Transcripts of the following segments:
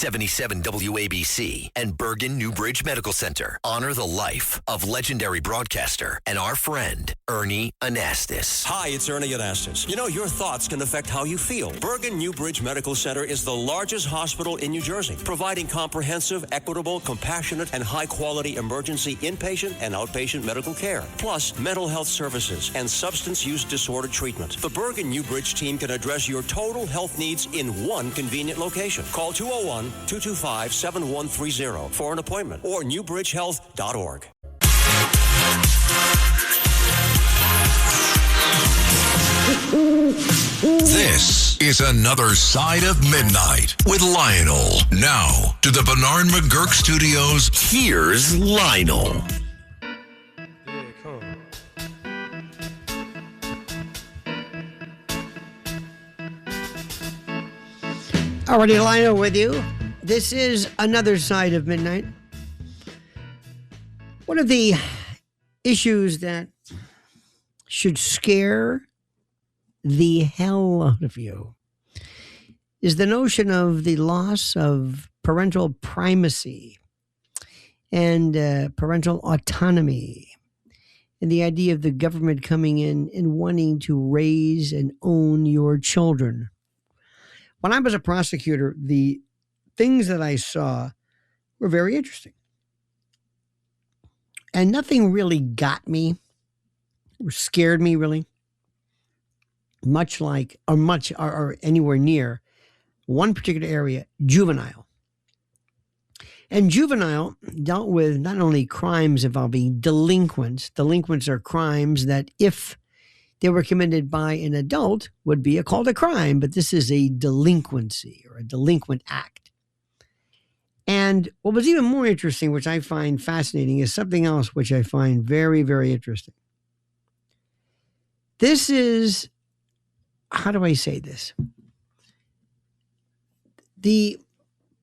77 WABC and Bergen Newbridge Medical Center honor the life of legendary broadcaster and our friend, Ernie Anastas. Hi, it's Ernie Anastas. You know, your thoughts can affect how you feel. Bergen Newbridge Medical Center is the largest hospital in New Jersey, providing comprehensive, equitable, compassionate, and high-quality emergency inpatient and outpatient medical care, plus mental health services and substance use disorder treatment. The Bergen Newbridge team can address your total health needs in one convenient location. Call 201-225-7130 for an appointment or newbridgehealth.org. This is Another Side of Midnight with Lionel. Now, to the Bernard McGurk Studios, here's Lionel. Yeah, come on. Alrighty, Lionel with you. This is Another Side of Midnight. One of the issues that should scare the hell out of you is the notion of the loss of parental primacy and parental autonomy, and the idea of the government coming in and wanting to raise and own your children. When I was a prosecutor, the things that I saw were very interesting. And nothing really got me or scared me really, much like, or anywhere near one particular area, juvenile. And juvenile dealt with not only crimes involving delinquents. Delinquents are crimes that, if they were committed by an adult, would be called a crime, but this is a delinquency or a delinquent act. And what was even more interesting, which I find fascinating, is something else which I find very, very interesting. This is, how do I say this? The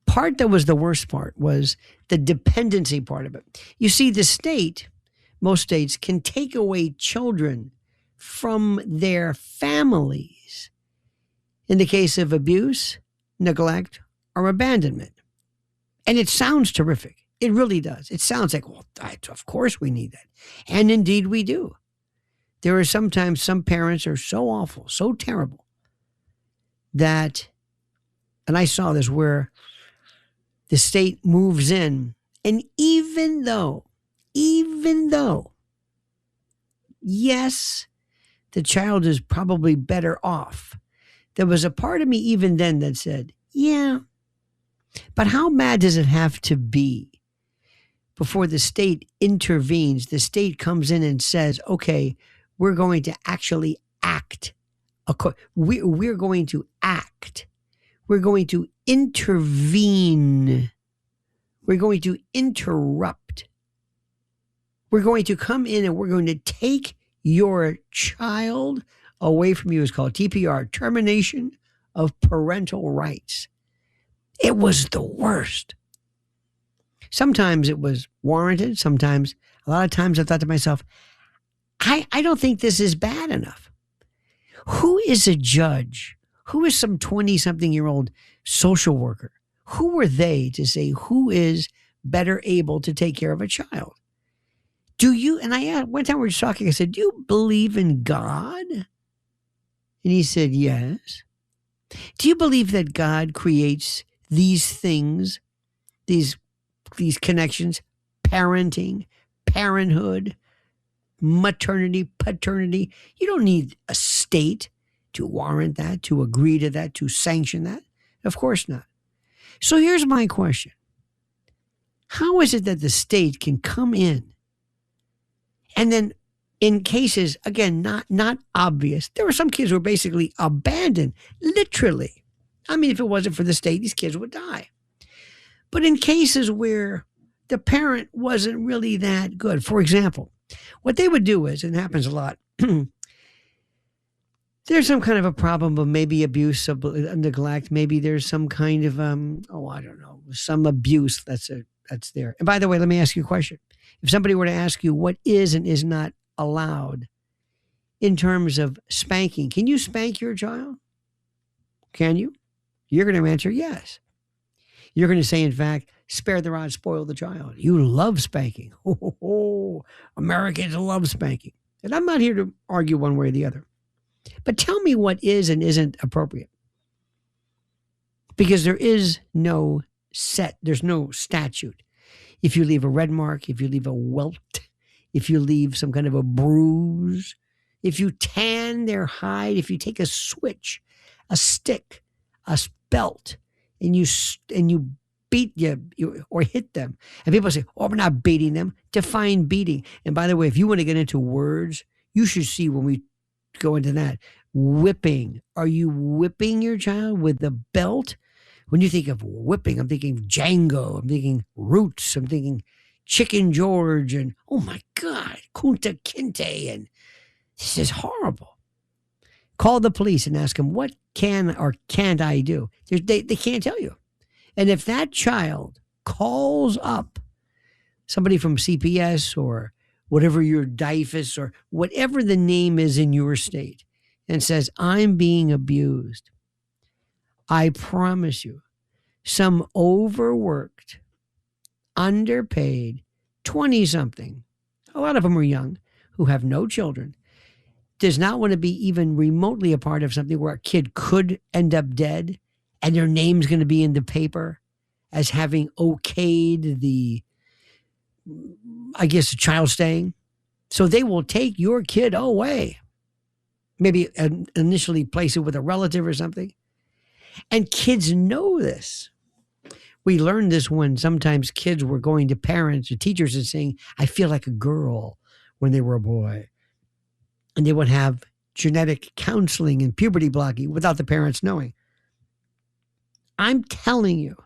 part that was the worst part was the dependency part of it. You see, the state, most states, can take away children from their families in the case of abuse, neglect, or abandonment. And it sounds terrific. It really does. It sounds like, well, of course we need that. And indeed we do. There are sometimes some parents are so awful, so terrible that, and I saw this where the state moves in, and even though, yes, the child is probably better off, there was a part of me even then that said, yeah, but how bad does it have to be before the state intervenes? The state comes in and says, okay, we're going to actually act. We're going to act. We're going to intervene. We're going to interrupt. We're going to come in and we're going to take your child away from you. It's called TPR, termination of parental rights. It was the worst. Sometimes it was warranted. Sometimes, a lot of times I thought to myself, I don't think this is bad enough. Who is a judge? Who is some 20-something-year-old social worker? Who are they to say who is better able to take care of a child? Do you, and I asked, one time we were talking, I said, do you believe in God? And he said, yes. Do you believe that God creates these things, these connections, parenting, parenthood, maternity, paternity? You don't need a state to warrant that, to agree to that, to sanction that. Of course not. So here's my question. How is it that the state can come in and then, in cases, again, not obvious, there were some kids who were basically abandoned, literally. I mean, if it wasn't for the state, these kids would die. But in cases where the parent wasn't really that good, for example, what they would do is, and it happens a lot, there's some kind of a problem of maybe abuse, of neglect. Maybe there's some kind of, I don't know, some abuse that's there. And by the way, let me ask you a question. If somebody were to ask you what is and is not allowed in terms of spanking, can you spank your child? Can you? You're going to answer yes. You're going to say, in fact, spare the rod, spoil the child. You love spanking. Americans love spanking. And I'm not here to argue one way or the other. But tell me what is and isn't appropriate. Because there is no there's no statute. If you leave a red mark, if you leave a welt, if you leave some kind of a bruise, if you tan their hide, if you take a switch, a stick, a belt, and you beat you or hit them. And people say, oh, we're not beating them. Define beating. And by the way, if you want to get into words, you should see when we go into that. Whipping. Are you whipping your child with the belt? When you think of whipping, I'm thinking Django. I'm thinking Roots. I'm thinking Chicken George. And, oh, my God, Kunta Kinte. And this is horrible. Call the police and ask them, what can or can't I do? They can't tell you. And if that child calls up somebody from CPS or whatever your DIFUS or whatever the name is in your state and says, I'm being abused, I promise you, some overworked, underpaid, 20-something, a lot of them are young, who have no children, does not want to be even remotely a part of something where a kid could end up dead and their name's going to be in the paper as having okayed the child staying. So they will take your kid away. Maybe initially place it with a relative or something. And kids know this. We learned this when sometimes kids were going to parents or teachers and saying, I feel like a girl when they were a boy. And they would have genetic counseling and puberty blocking without the parents knowing. I'm telling you,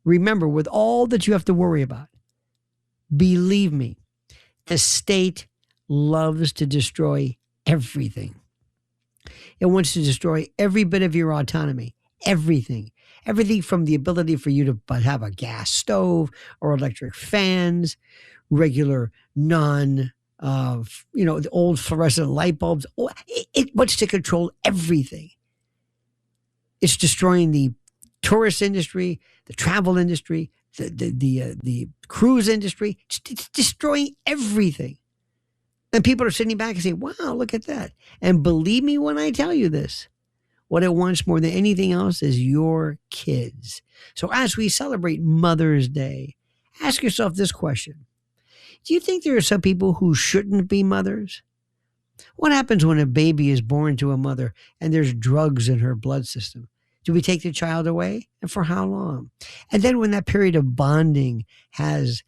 remember, with all that you have to worry about, believe me, the state loves to destroy everything. It wants to destroy every bit of your autonomy, everything. Everything from the ability for you to have a gas stove or electric fans, regular the old fluorescent light bulbs. It wants to control everything. It's destroying the tourist industry, the travel industry, the cruise industry. It's destroying everything. And people are sitting back and saying, wow, look at that. And believe me when I tell you this, what it wants more than anything else is your kids. So as we celebrate Mother's Day, ask yourself this question. Do you think there are some people who shouldn't be mothers? What happens when a baby is born to a mother and there's drugs in her blood system? Do we take the child away? And for how long? And then when that period of bonding has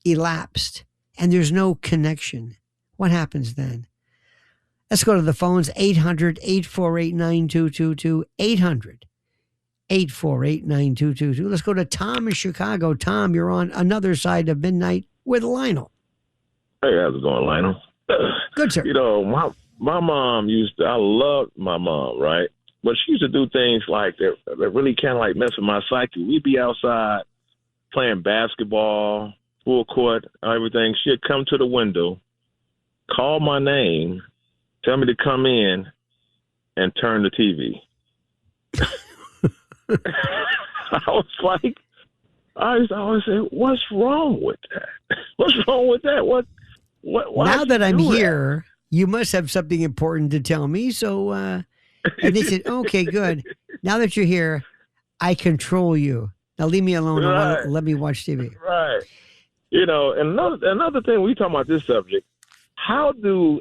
elapsed and there's no connection, what happens then? Let's go to the phones, 800-848-9222, 800-848-9222. Let's go to Tom in Chicago. Tom, you're on Another Side of Midnight with Lionel. Hey, how's it going, Lionel? Good, sir. You know, my mom I loved my mom, right? But she used to do things like that really kind of like mess with my psyche. We'd be outside playing basketball, full court, everything. She'd come to the window, call my name, tell me to come in, and turn the TV. I was like, I always say, what's wrong with that? What's wrong with that? What? Now that I'm here, you must have something important to tell me. So, and they said, okay, good. Now that you're here, I control you. Now leave me alone. Right. Let me watch TV. Right. You know, and another thing, we talk about this subject. How do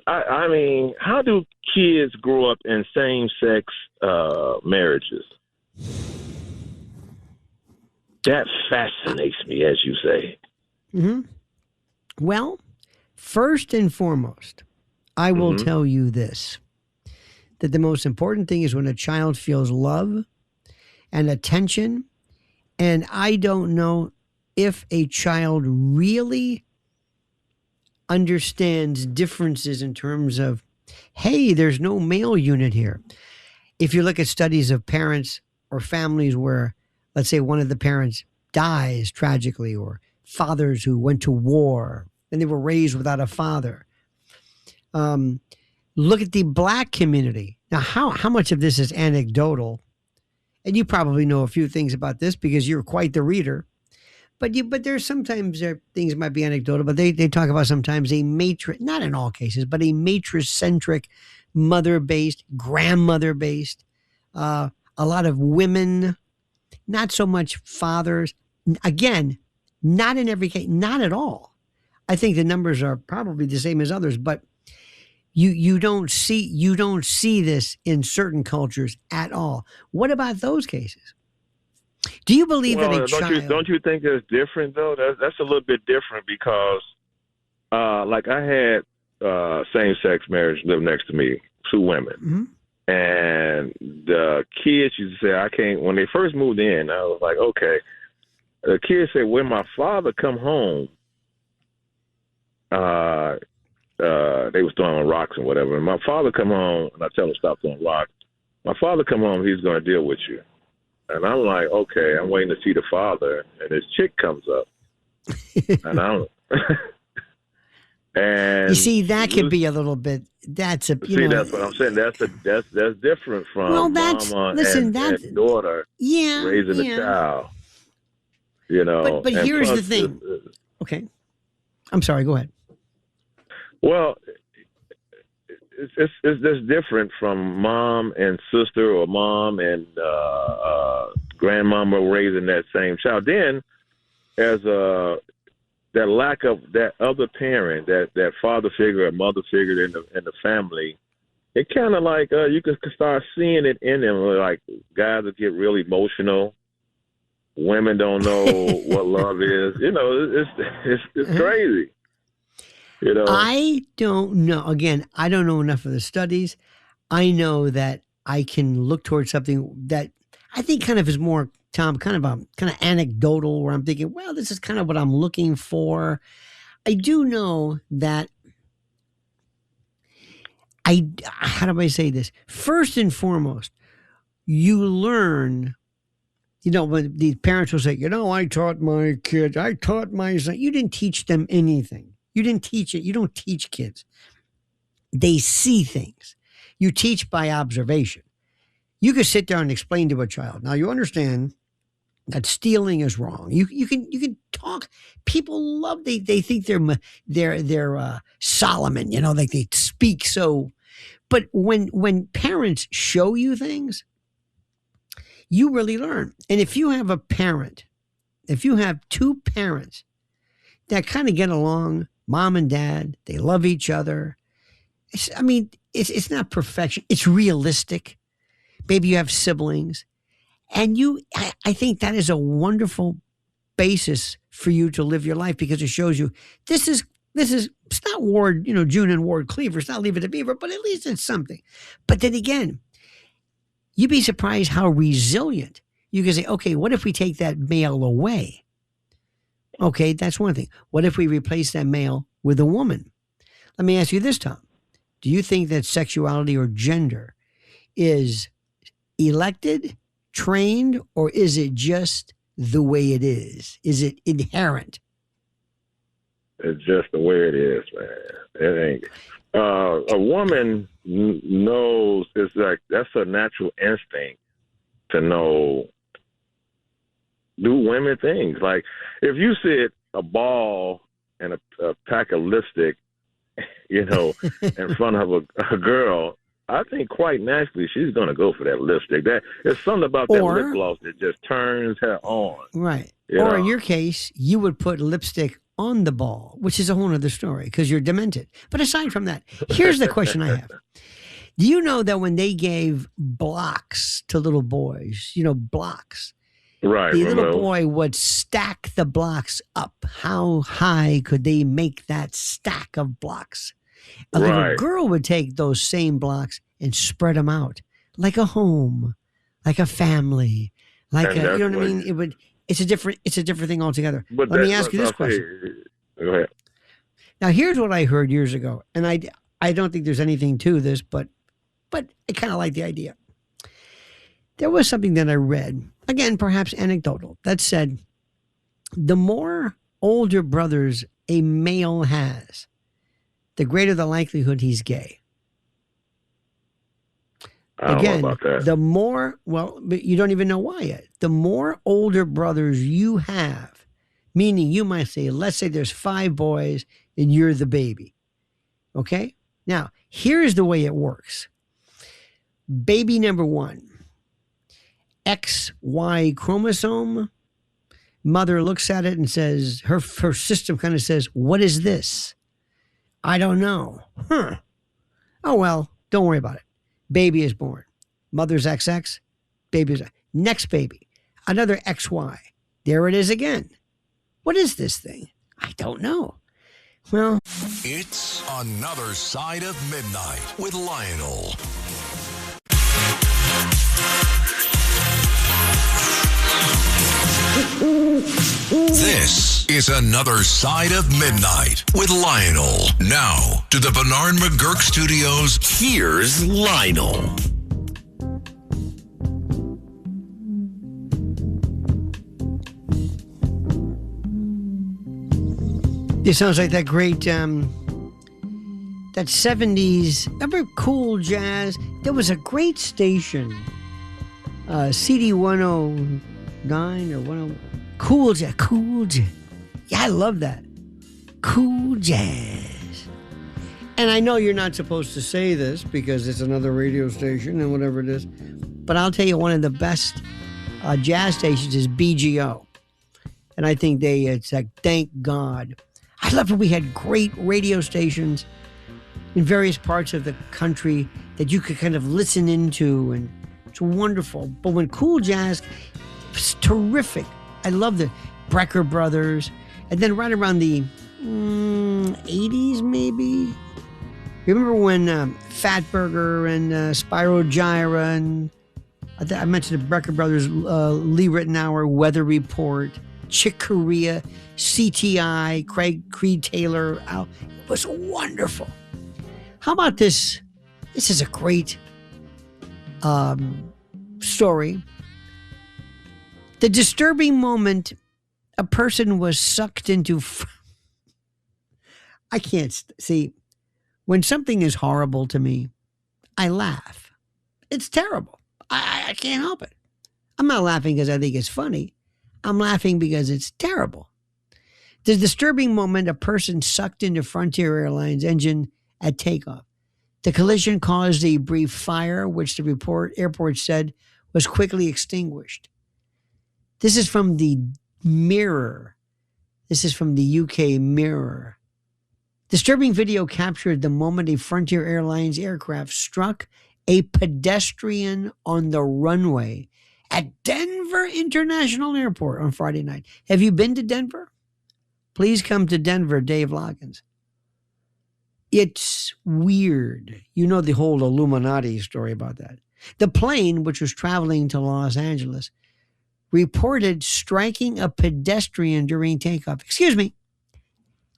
kids grow up in same-sex marriages? That fascinates me, as you say. Mm-hmm. Well, first and foremost, I will tell you this, that the most important thing is when a child feels love and attention. And I don't know if a child really understands differences in terms of, hey, there's no male unit here. If you look at studies of parents or families where, let's say, one of the parents dies tragically, or fathers who went to war and they were raised without a father. Look at the Black community. Now, how much of this is anecdotal and you probably know a few things about this because you're quite the reader. But there's sometimes things might be anecdotal, but they talk about sometimes a matrix, not in all cases, but a matrix-centric, mother-based, grandmother-based, a lot of women, not so much fathers. Again, not in every case, not at all. I think the numbers are probably the same as others, but you don't see this in certain cultures at all. What about those cases? Do you believe that a child? Don't you think it's different though? That's a little bit different because, like I had same-sex marriage live next to me, 2 women, and the kids used to say, "I can't." When they first moved in, I was like, "Okay." The kids said, "When my father come home, they was throwing rocks and whatever. And my father come home, and I tell him stop throwing rocks. My father come home, he's going to deal with you." And I'm like, okay, I'm waiting to see the father, and this chick comes up, and I'm, and you see, that could be a little bit. That's a that's what I'm saying. That's different from mama and daughter raising a child. But here's the thing. Okay, I'm sorry. Go ahead. Well, it's just different from mom and sister or mom and grandmama raising that same child. Then, as that lack of that other parent, that father figure or mother figure in the family, it kind of like you can start seeing it in them. Like guys that get really emotional, women don't know what love is. It's crazy. I don't know. Again, I don't know enough of the studies. I know that I can look towards something that I think kind of is more, Tom, kind of anecdotal, where I'm thinking, well, this is kind of what I'm looking for. I do know that how do I say this? First and foremost, you learn, when the parents will say, I taught my kids, I taught my son. You didn't teach them anything. You didn't teach it. You don't teach kids. They see things. You teach by observation. You can sit there and explain to a child. Now you understand that stealing is wrong. You can talk. People love. They think they're Solomon. Like they speak so. But when parents show you things, you really learn. And if you have two parents that kind of get along, mom and dad, they love each other. It's not perfection. It's realistic. Maybe you have siblings. And I think that is a wonderful basis for you to live your life because it shows you this is, it's not Ward, June and Ward Cleaver. It's not Leave It to Beaver, but at least it's something. But then again, you'd be surprised how resilient you can say, okay, what if we take that male away? Okay, that's one thing. What if we replace that male with a woman? Let me ask you this, Tom. Do you think that sexuality or gender is elected, trained, or is it just the way it is? Is it inherent? It's just the way it is, man. It ain't. A woman knows, it's like that's a natural instinct to know. Do women things like if you sit a ball and a pack of lipstick, in front of a girl, I think quite naturally she's going to go for that lipstick. There's something about that lip gloss that just turns her on. Right. Or in your case, you would put lipstick on the ball, which is a whole other story because you're demented. But aside from that, here's the question I have. Do you know that when they gave blocks to little boys, blocks, right, the little boy would stack the blocks up. How high could they make that stack of blocks? A little girl would take those same blocks and spread them out like a home, like a family, like you know what I mean? It's a different thing altogether. Let me ask you this question. Go ahead. Now, here's what I heard years ago, and I don't think there's anything to this, but I kind of like the idea. There was something that I read, again, perhaps anecdotal, that said, the more older brothers a male has, the greater the likelihood he's gay. I don't know about that. the more, but you don't even know why yet. The more older brothers you have, meaning you might say, let's say there's 5 boys and you're the baby. Okay? Now, here's the way it works. Baby number 1, XY chromosome. Mother looks at it and says, her system kind of says, what is this? I don't know. Oh, well, don't worry about it. Baby is born. Mother's XX, baby's next baby. Another XY. There it is again. What is this thing? I don't know. Well, It's Another Side of Midnight with Lionel. This is Another Side of Midnight with Lionel. Now, to the Bernard McGurk Studios, here's Lionel. this sounds like that great, that 70s, remember Cool Jazz? There was a great station, CD 109 or 10, Cool Jazz. Yeah, I love that. Cool Jazz. And I know you're not supposed to say this because it's another radio station and whatever it is, but I'll tell you one of the best jazz stations is BGO. And I think it's like, thank God. I loved when we had great radio stations in various parts of the country that you could kind of listen into, and it's wonderful. But when Cool Jazz, it's terrific. I love the Brecker Brothers. And then right around the 80s, maybe. Remember when Fatburger and Spyro Gyra and I mentioned the Brecker Brothers, Lee Ritenour, Weather Report, Chick Corea, CTI, Creed Taylor. It was wonderful. How about this? This is a great story. The disturbing moment, a person was sucked into... I can't see. When something is horrible to me, I laugh. It's terrible. I can't help it. I'm not laughing because I think it's funny. I'm laughing because it's terrible. The disturbing moment, a person sucked into Frontier Airlines engine at takeoff. The collision caused a brief fire, which the airport said was quickly extinguished. This is from the Mirror. This is from the UK Mirror. Disturbing video captured the moment a Frontier Airlines aircraft struck a pedestrian on the runway at Denver International Airport on Friday night. Have you been to Denver? Please come to Denver, Dave Loggins. It's weird. You know the whole Illuminati story about that. The plane, which was traveling to Los Angeles, reported striking a pedestrian during takeoff. Excuse me.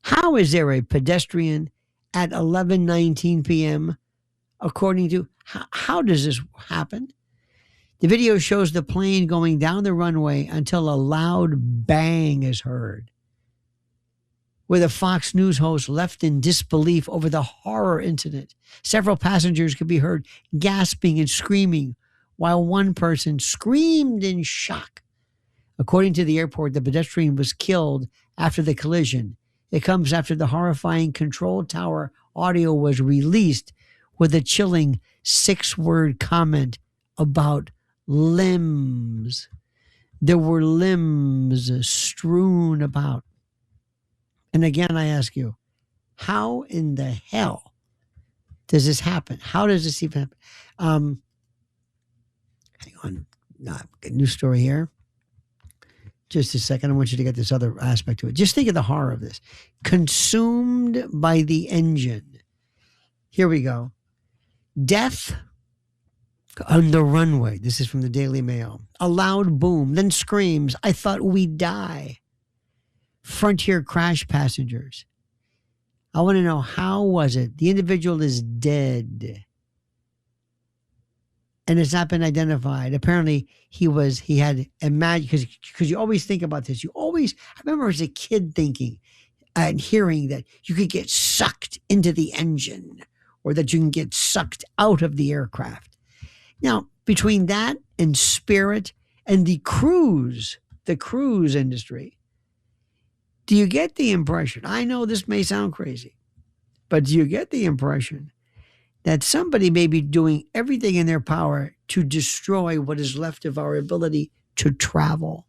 How is there a pedestrian at 11:19 p.m. according to... How does this happen? The video shows the plane going down the runway until a loud bang is heard, where the Fox News host left in disbelief over the horror incident. Several passengers could be heard gasping and screaming, while one person screamed in shock. According to the airport, the pedestrian was killed after the collision. It comes after the horrifying control tower audio was released with a chilling 6-word comment about limbs. There were limbs strewn about. And again, I ask you, how in the hell does this happen? How does this even happen? Hang on. A new story here. Just a second. I want you to get this other aspect to it. Just think of the horror of this. Consumed by the engine. Here we go. Death on the runway. This is from the Daily Mail. A loud boom, then screams, I thought we'd die. Frontier crash passengers. I want to know, how was it? The individual is dead. And it's not been identified. Apparently, he had imagined, because you always think about this. I remember as a kid thinking and hearing that you could get sucked into the engine or that you can get sucked out of the aircraft. Now, between that and Spirit and the cruise industry, do you get the impression? I know this may sound crazy, but do you get the impression that somebody may be doing everything in their power to destroy what is left of our ability to travel?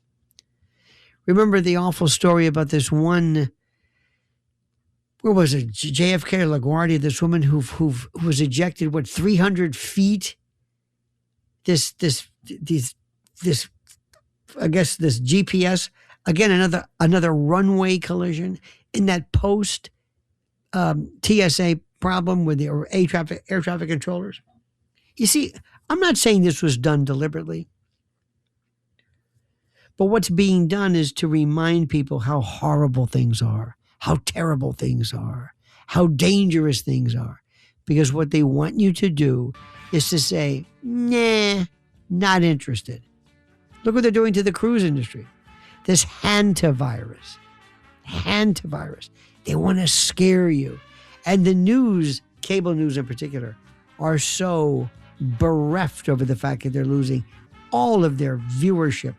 Remember the awful story about this one, where was it, JFK or LaGuardia, this woman who was ejected, 300 feet? This I guess this GPS, again, another runway collision in that post TSA problem with the air traffic controllers. You see, I'm not saying this was done deliberately, but what's being done is to remind people how horrible things are, how terrible things are, how dangerous things are. Because what they want you to do is to say, nah, not interested. Look what they're doing to the cruise industry. This hantavirus. They want to scare you. And the news, cable news in particular, are so bereft over the fact that they're losing all of their viewership.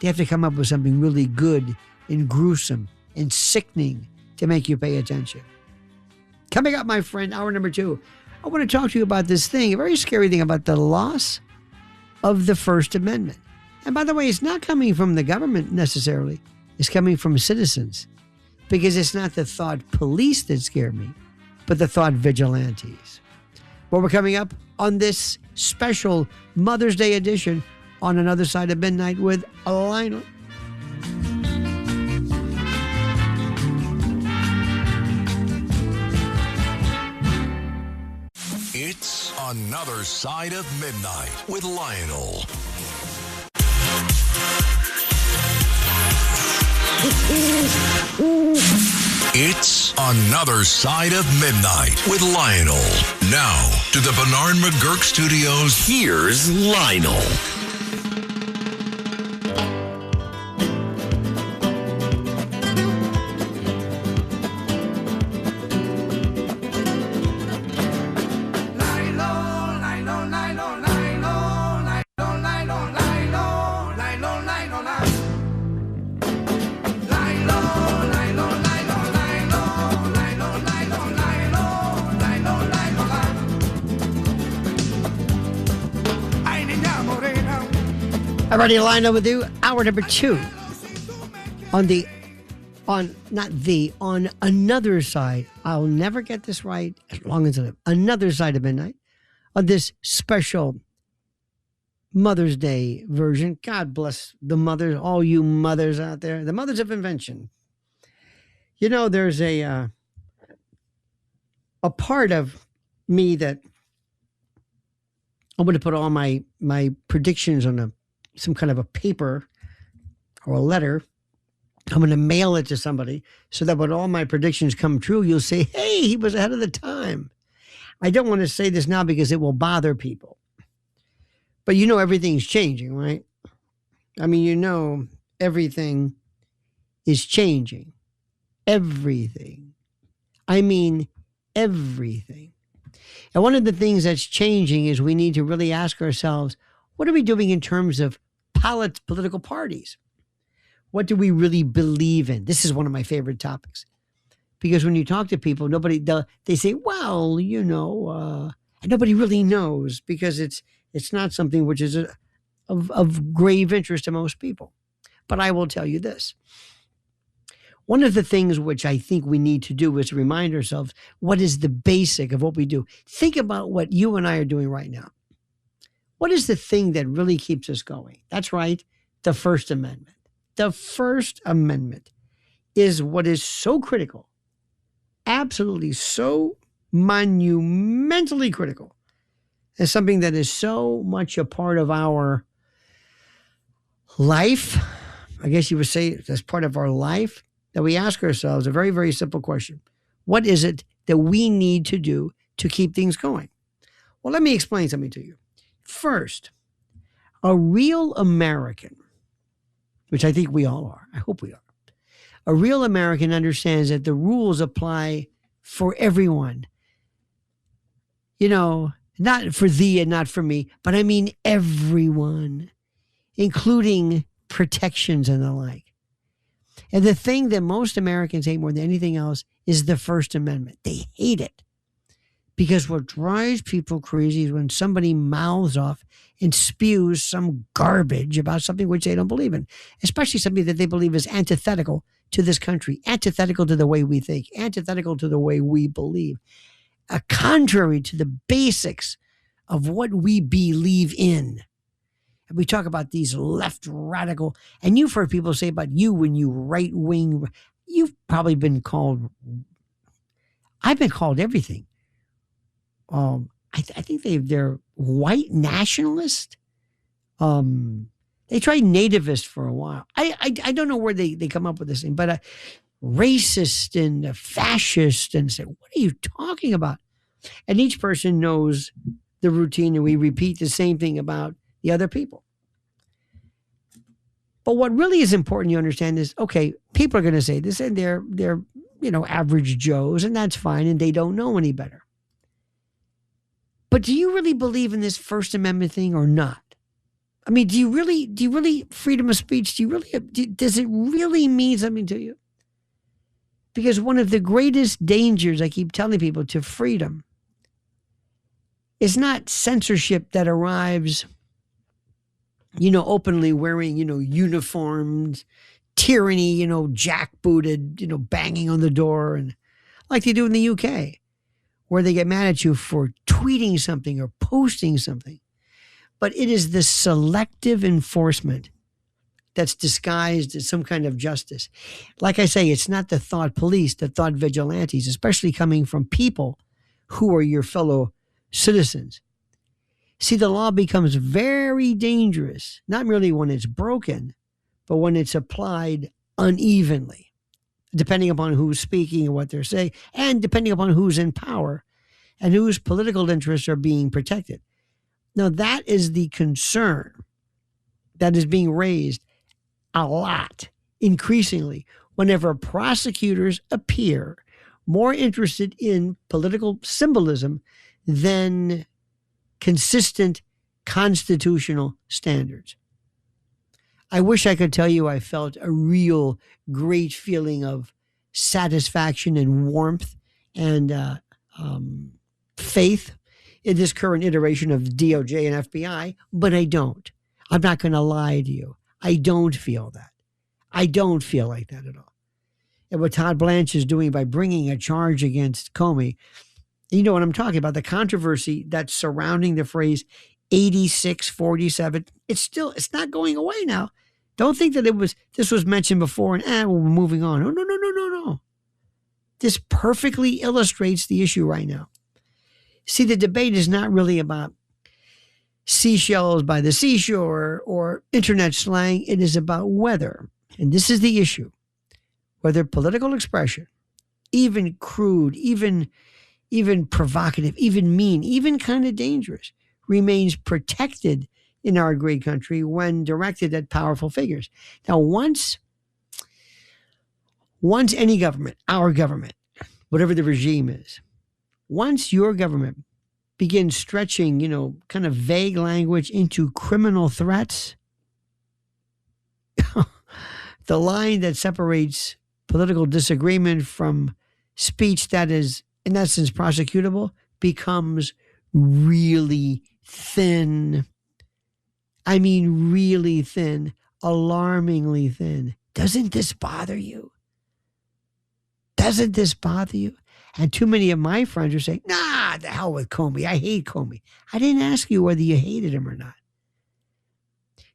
They have to come up with something really good and gruesome and sickening to make you pay attention. Coming up, my friend, hour number 2, I want to talk to you about this thing, a very scary thing about the loss of the First Amendment. And by the way, it's not coming from the government necessarily. It's coming from citizens. Because it's not the thought police that scare me, but the thought vigilantes. Well, we're coming up on this special Mother's Day edition on Another Side of Midnight with Lionel. It's Another Side of Midnight with Lionel. It's Another Side of Midnight with Lionel. Now, to the Bernard McGurk Studios, Here's Lionel. Alrighty, Lionel with you. Hour number 2 on Another Side. I'll never get this right as long as I live. Another Side of Midnight on this special Mother's Day version. God bless the mothers, all you mothers out there, the mothers of invention. You know, there's a part of me that I'm going to put all my predictions on some kind of a paper or a letter. I'm going to mail it to somebody so that when all my predictions come true, you'll say, hey, he was ahead of the time. I don't want to say this now because it will bother people. But you know everything's changing, right? I mean, you know everything is changing. Everything. I mean, everything. And one of the things that's changing is we need to really ask ourselves, what are we doing in terms of political parties? What do we really believe in? This is one of my favorite topics. Because when you talk to people, they say, well, you know, and nobody really knows because it's not something which is of grave interest to most people. But I will tell you this. One of the things which I think we need to do is remind ourselves what is the basic of what we do. Think about what you and I are doing right now. What is the thing that really keeps us going? That's right, the First Amendment. The First Amendment is what is so critical, absolutely so monumentally critical, as something that is so much a part of our life. I guess you would say as part of our life, that we ask ourselves a very, very simple question. What is it that we need to do to keep things going? Well, let me explain something to you. First, a real American, which I think we all are, I hope we are, a real American understands that the rules apply for everyone. You know, Not for thee and not for me, but I mean everyone, including protections and the like. And the thing that most Americans hate more than anything else is the First Amendment. They hate it. Because what drives people crazy is when somebody mouths off and spews some garbage about something which they don't believe in, especially something that they believe is antithetical to this country, antithetical to the way we think, antithetical to the way we believe, contrary to the basics of what we believe in. And we talk about these left radical, and you've heard people say about you when you right wing, you've probably been called, I've been called everything. I think they're white nationalist. They tried nativist for a while. I don't know where they come up with this thing, but racist and fascist, and say, what are you talking about? And each person knows the routine, and we repeat the same thing about the other people. But what really is important you understand is, okay, people are going to say this, and they're average Joes, and that's fine, and they don't know any better. But do you really believe in this First Amendment thing or not? I mean, do you really freedom of speech? Does it really mean something to you? Because one of the greatest dangers, I keep telling people, to freedom is not censorship that arrives, openly wearing, uniforms, tyranny, jackbooted, banging on the door, and like they do in the UK, where they get mad at you for tweeting something or posting something. But it is the selective enforcement that's disguised as some kind of justice. Like I say, it's not the thought police, the thought vigilantes, especially coming from people who are your fellow citizens. See, the law becomes very dangerous, not merely when it's broken, but when it's applied unevenly, depending upon who's speaking and what they're saying, and depending upon who's in power and whose political interests are being protected. Now, that is the concern that is being raised a lot, increasingly, whenever prosecutors appear more interested in political symbolism than consistent constitutional standards. I wish I could tell you I felt a real great feeling of satisfaction and warmth and faith in this current iteration of DOJ and FBI, but I don't. I'm not going to lie to you. I don't feel that. I don't feel like that at all. And what Todd Blanche is doing by bringing a charge against Comey, you know what I'm talking about, the controversy that's surrounding the phrase 8647. It's not going away now. Don't think that this was mentioned before and we're moving on. No. This perfectly illustrates the issue right now. See, the debate is not really about seashells by the seashore or internet slang. It is about whether, and this is the issue, whether political expression, even crude, even provocative, even mean, even kind of dangerous, remains protected in our great country when directed at powerful figures. Now, once any government, our government, whatever the regime is, once your government begins stretching, kind of vague language into criminal threats, the line that separates political disagreement from speech that is, in essence, prosecutable becomes really thin. I mean, really thin, alarmingly thin. Doesn't this bother you? Doesn't this bother you? And too many of my friends are saying, nah, the hell with Comey. I hate Comey. I didn't ask you whether you hated him or not.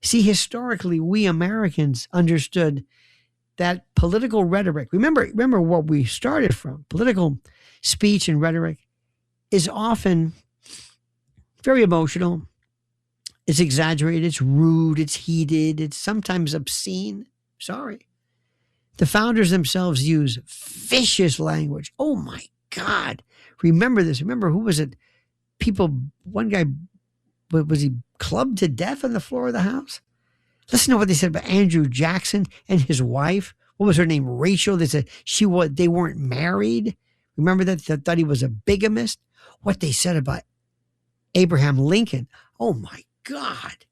See, historically, we Americans understood that political rhetoric, remember what we started from, political speech and rhetoric is often very emotional. It's exaggerated, it's rude, it's heated, it's sometimes obscene. Sorry. The founders themselves use vicious language. Oh my God. Remember this. Remember, who was it? One guy, was he clubbed to death on the floor of the House? Listen to what they said about Andrew Jackson and his wife. What was her name? Rachel. They said they weren't married. Remember that? They thought he was a bigamist. What they said about Abraham Lincoln. Oh my God.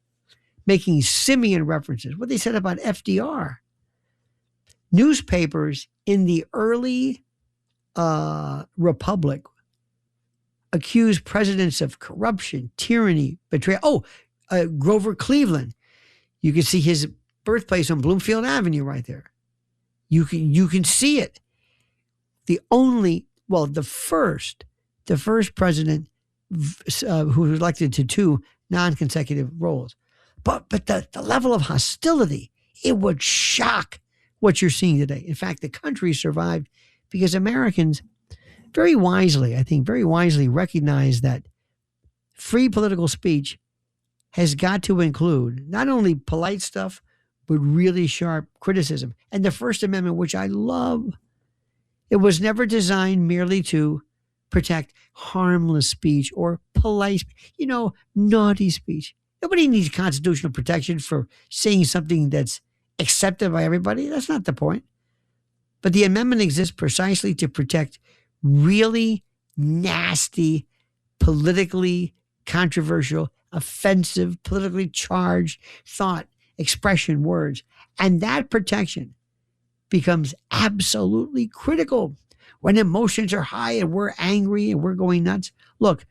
Making simian references. What they said about FDR. Newspapers in the early republic accused presidents of corruption, tyranny, betrayal. Grover Cleveland. You can see his birthplace on Bloomfield Avenue right there. You can see it. The first president who was elected to 2 non-consecutive roles. But the level of hostility, it would shock what you're seeing today. In fact, the country survived because Americans very wisely recognize that free political speech has got to include not only polite stuff, but really sharp criticism. And the First Amendment, which I love, it was never designed merely to protect harmless speech or polite, naughty speech. Nobody needs constitutional protection for saying something that's accepted by everybody. That's not the point. But the amendment exists precisely to protect really nasty, politically controversial, offensive, politically charged thought, expression, words. And that protection becomes absolutely critical when emotions are high and we're angry and we're going nuts. Look,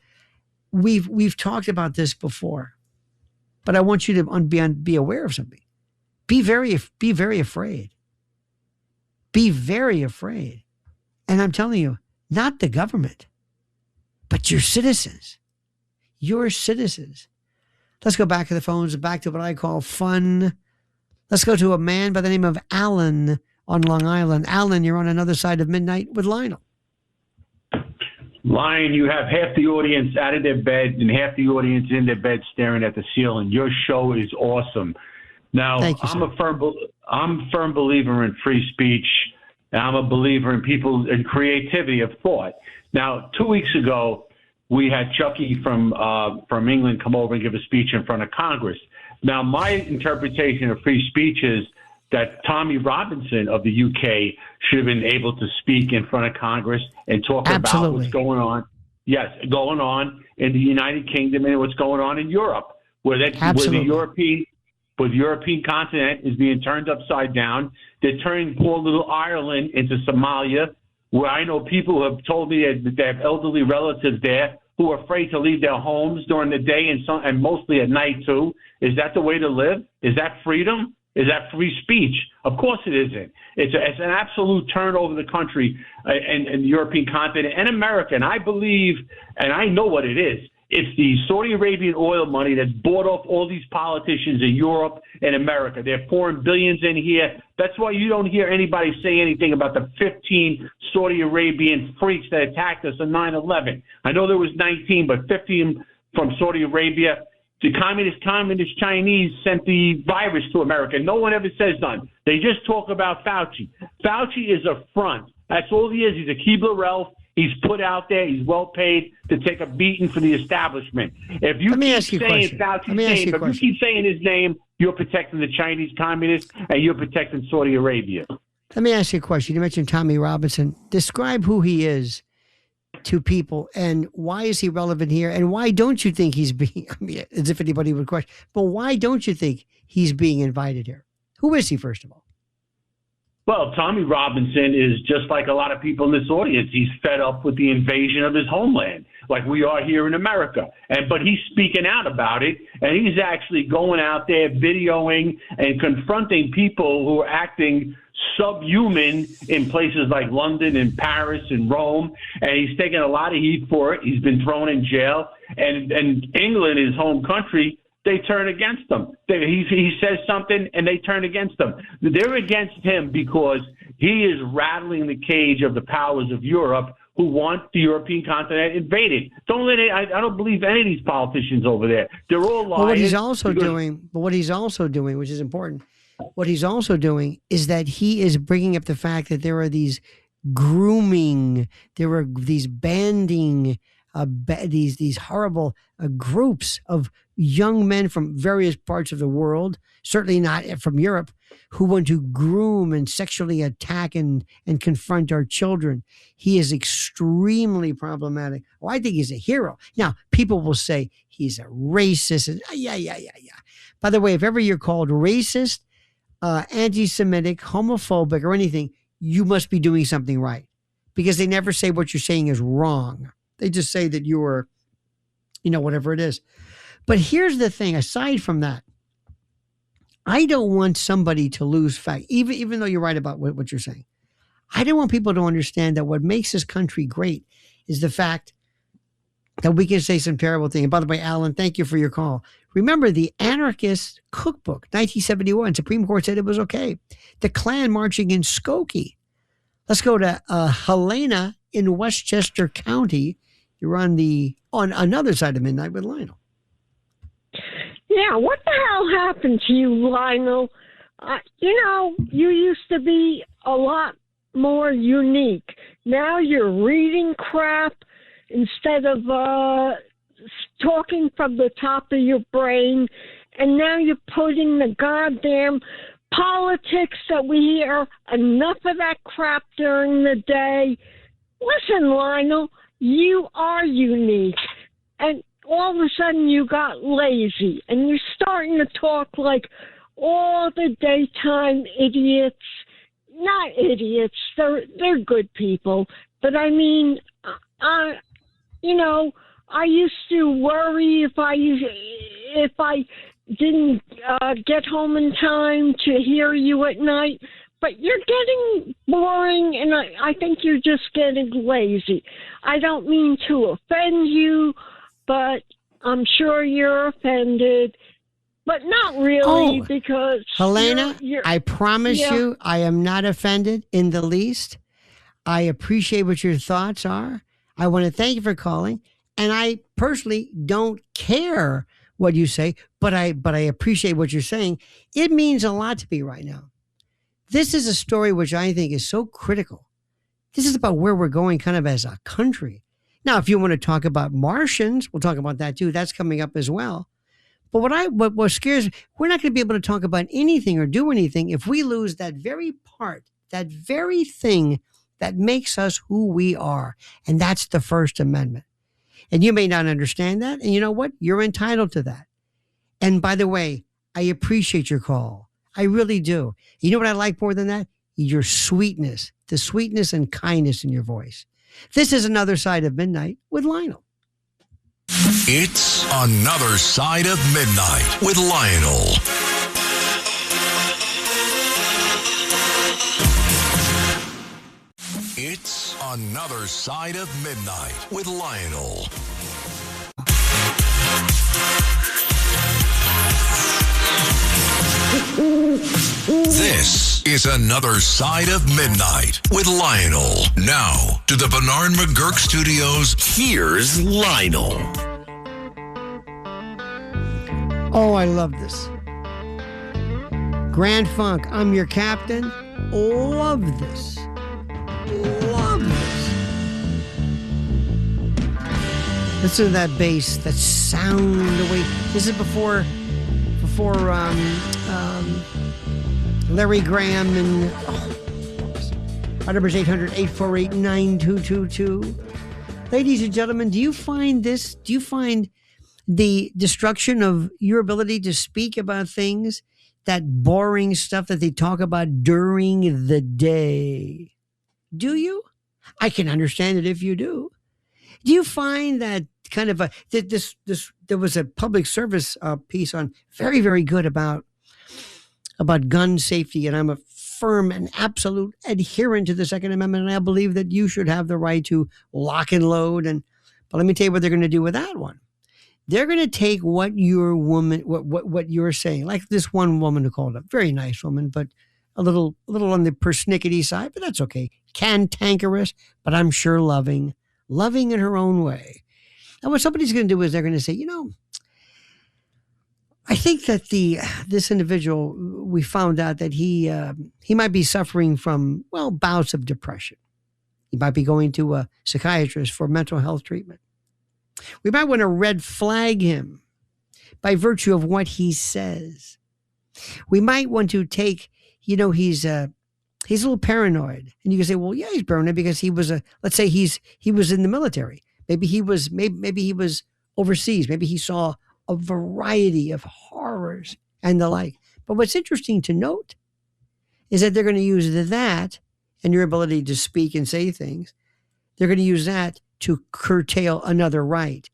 we've talked about this before, but I want you to be aware of something. Be very afraid. Be very afraid. And I'm telling you, not the government, but your citizens. Your citizens. Let's go back to the phones, back to what I call fun. Let's go to a man by the name of Alan on Long Island. Alan, you're on another side of midnight with Lionel. Lion, you have half the audience out of their bed and half the audience in their bed staring at the ceiling. Your show is awesome. Now, I'm a firm believer in free speech, and I'm a believer in people and creativity of thought. Now, 2 weeks ago, we had Chucky from England come over and give a speech in front of Congress. Now, my interpretation of free speech is that Tommy Robinson of the UK should have been able to speak in front of Congress and talk about what's going on. Yes, going on in the United Kingdom and what's going on in Europe, where the European continent is being turned upside down. They're turning poor little Ireland into Somalia, where I know people who have told me that they have elderly relatives there who are afraid to leave their homes during the day and mostly at night too. Is that the way to live? Is that freedom? Is that free speech? Of course it isn't. It's an absolute turn over the country and the European continent and America. And I believe, and I know what it is. It's the Saudi Arabian oil money that's bought off all these politicians in Europe and America. They're pouring billions in here. That's why you don't hear anybody say anything about the 15 Saudi Arabian freaks that attacked us on 9/11. I know there was 19, but 15 from Saudi Arabia. The communist Chinese sent the virus to America. No one ever says none. They just talk about Fauci. Fauci is a front. That's all he is. He's a Keebler Elf. He's put out there. He's well paid to take a beating for the establishment. If you keep saying Fauci's name, if you keep saying his name, you're protecting the Chinese communists and you're protecting Saudi Arabia. Let me ask you a question. You mentioned Tommy Robinson. Describe who he is to people and why is he relevant here? And why don't you think he's being, as if anybody would question, but why don't you think he's being invited here? Who is he, first of all? Well, Tommy Robinson is just like a lot of people in this audience. He's fed up with the invasion of his homeland, like we are here in America. But he's speaking out about it, and he's actually going out there videoing and confronting people who are acting subhuman in places like London and Paris and Rome, and he's taking a lot of heat for it. He's been thrown in jail, and England, his home country, they turn against him. He says something, and they turn against him. They're against him because he is rattling the cage of the powers of Europe who want the European continent invaded. I don't believe any of these politicians over there. They're all liars. But what he's also doing, which is important, what he's also doing is that he is bringing up the fact that there are these grooming, there are these banding, these horrible groups of young men from various parts of the world, certainly not from Europe, who want to groom and sexually attack and confront our children. He is extremely problematic. Oh, I think he's a hero. Now, people will say he's a racist. And, yeah. By the way, if ever you're called racist, anti-Semitic, homophobic, or anything, you must be doing something right, because they never say what you're saying is wrong. They just say that you're, whatever it is. But here's the thing. Aside from that, I don't want somebody to lose fact, even though you're right about what you're saying. I don't want people to understand that what makes this country great is the fact that we can say some terrible thing. And by the way, Alan, thank you for your call. Remember the Anarchist Cookbook, 1971. Supreme Court said it was okay. The Klan marching in Skokie. Let's go to Helena in Westchester County. You're on another side of midnight with Lionel. Yeah, what the hell happened to you, Lionel? You used to be a lot more unique. Now you're reading crap instead of talking from the top of your brain, and now you're putting the goddamn politics that we hear enough of that crap during the day. Listen, Lionel, you are unique, and all of a sudden you got lazy, and you're starting to talk like all the daytime idiots. Not idiots, they're good people, but I mean, I used to worry if I didn't get home in time to hear you at night. But you're getting boring, and I think you're just getting lazy. I don't mean to offend you, but I'm sure you're offended. But not really, because... Helena, I promise you I am not offended in the least. I appreciate what your thoughts are. I want to thank you for calling. And I personally don't care what you say, but I appreciate what you're saying. It means a lot to me right now. This is a story which I think is so critical. This is about where we're going kind of as a country. Now, if you want to talk about Martians, we'll talk about that too. That's coming up as well. But what scares me, we're not going to be able to talk about anything or do anything if we lose that very part, that very thing that makes us who we are. And that's the First Amendment. And you may not understand that. And you know what? You're entitled to that. And by the way, I appreciate your call. I really do. You know what I like more than that? Your sweetness, the sweetness and kindness in your voice. This is Another Side of Midnight with Lionel. It's Another Side of Midnight with Lionel. It's Another Side of Midnight with Lionel. This is Another Side of Midnight with Lionel. Now, to the Bernard McGurk Studios, here's Lionel. Oh, I love this. Grand Funk, I'm your captain. Love this. Love this. Listen to that bass, that sound, the way. This is before Larry Graham and our number is 800-848-9222. Ladies and gentlemen, do you find the destruction of your ability to speak about things, that boring stuff that they talk about during the day? Do you? I can understand it if you do. Do you find that kind of there was a public service piece on very, very good about gun safety, and I'm a firm and absolute adherent to the Second Amendment, and I believe that you should have the right to lock and load. But let me tell you what they're going to do with that one. They're going to take what you're saying, like this one woman who called up, very nice woman, but a little on the persnickety side, but that's okay. Cantankerous, but I'm sure loving in her own way. And what somebody's going to do is they're going to say, I think that this individual, we found out that he might be suffering from, bouts of depression. He might be going to a psychiatrist for mental health treatment. We might want to red flag him by virtue of what he says. We might want to take he's a little paranoid. And you can say, well, yeah, he's paranoid because he was let's say he was in the military. Maybe he was overseas. Maybe he saw a variety of horrors and the like. But what's interesting to note is that they're going to use that and your ability to speak and say things. They're going to use that to curtail another right.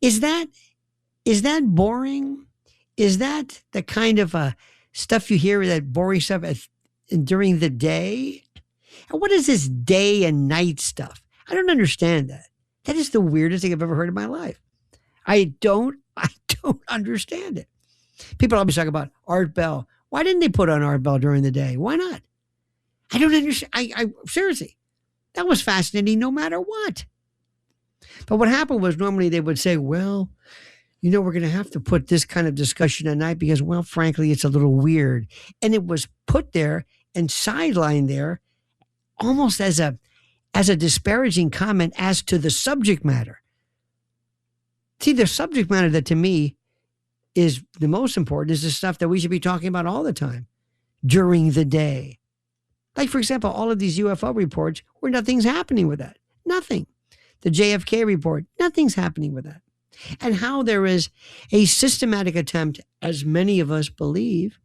Is that boring? Is that the kind of stuff you hear, that boring stuff during the day? And what is this day and night stuff? I don't understand that. That is the weirdest thing I've ever heard in my life. I don't understand it. People always talk about Art Bell. Why didn't they put on Art Bell during the day? Why not? I don't understand. I seriously, that was fascinating no matter what. But what happened was normally they would say, well, we're going to have to put this kind of discussion at night because, well, frankly, it's a little weird. And it was put there and sidelined there almost as a disparaging comment as to the subject matter. See, the subject matter that to me is the most important is the stuff that we should be talking about all the time during the day. Like, for example, all of these UFO reports where nothing's happening with that. Nothing. The JFK report, nothing's happening with that. And how there is a systematic attempt, as many of us believe,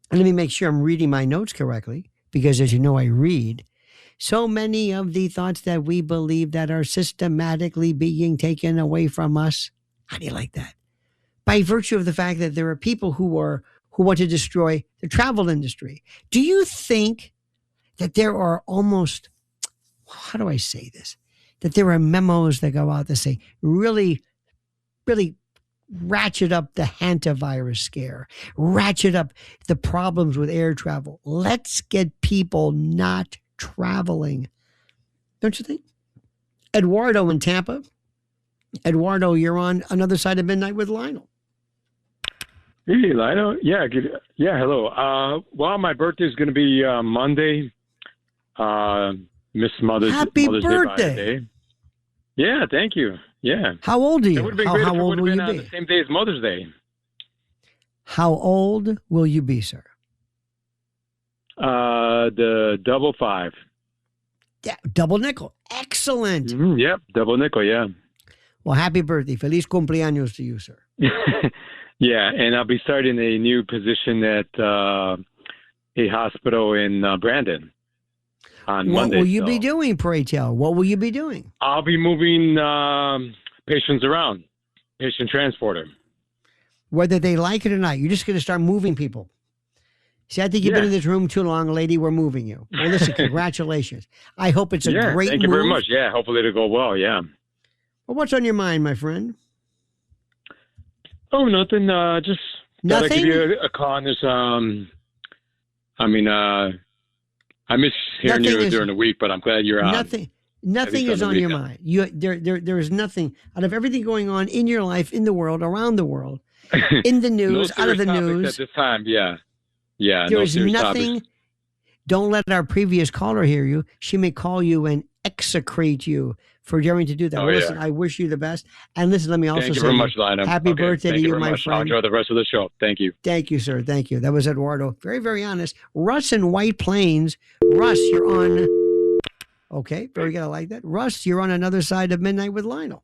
and let me make sure I'm reading my notes correctly, because as you know, I read. So many of the thoughts that we believe that are systematically being taken away from us. How do you like that? By virtue of the fact that there are people who want to destroy the travel industry. Do you think that there are almost, how do I say this? That there are memos that go out that say, really, really ratchet up the hantavirus scare, ratchet up the problems with air travel. Let's get people not traveling. Don't you think? Eduardo in Tampa. Eduardo, you're on Another Side of Midnight with Lionel. Hey, Lionel. Yeah, good. Yeah, hello. Well, my birthday is going to be Monday. Miss Mother's Happy Mother's birthday. Day. Yeah, thank you. Yeah. How old are you? It would have been great how if it old would have will been you on be? the same day as Mother's Day. How old will you be, sir? The double 5. Yeah, double nickel. Excellent. Mm-hmm, yep, double nickel, yeah. Well, happy birthday. Feliz cumpleaños to you, sir. Yeah, and I'll be starting a new position at a hospital in Brandon on Monday. What will you be doing, pray tell? What will you be doing? I'll be moving patients around, patient transporter. Whether they like it or not, you're just going to start moving people. See, I think you've been in this room too long, lady. We're moving you. Well, listen, congratulations. I hope it's a great move. Thank you very much. Yeah, hopefully it'll go well, yeah. Well, what's on your mind, my friend? Oh, nothing. Just thought I'd Nothing? give you a call on this. I miss hearing you during the week, but I'm glad you're on. Nothing is on your mind. There is nothing out of everything going on in your life, in the world, around the world, in the news, No out of the serious topics news. at this time, yeah. There is serious nothing. topics. Don't let our previous caller hear you. She may call you and execrate you for daring to do that. Oh, Well, listen, yeah. I wish you the best. And listen, let me also Thank you say very much, Lionel. happy birthday to thank you, very my much. friend. I'll enjoy the rest of the show. Thank you. Thank you, sir. Thank you. That was Eduardo. Very, very honest. Russ in White Plains. Russ, you're on. Okay, very good. I like that. Russ, you're on Another Side of Midnight with Lionel.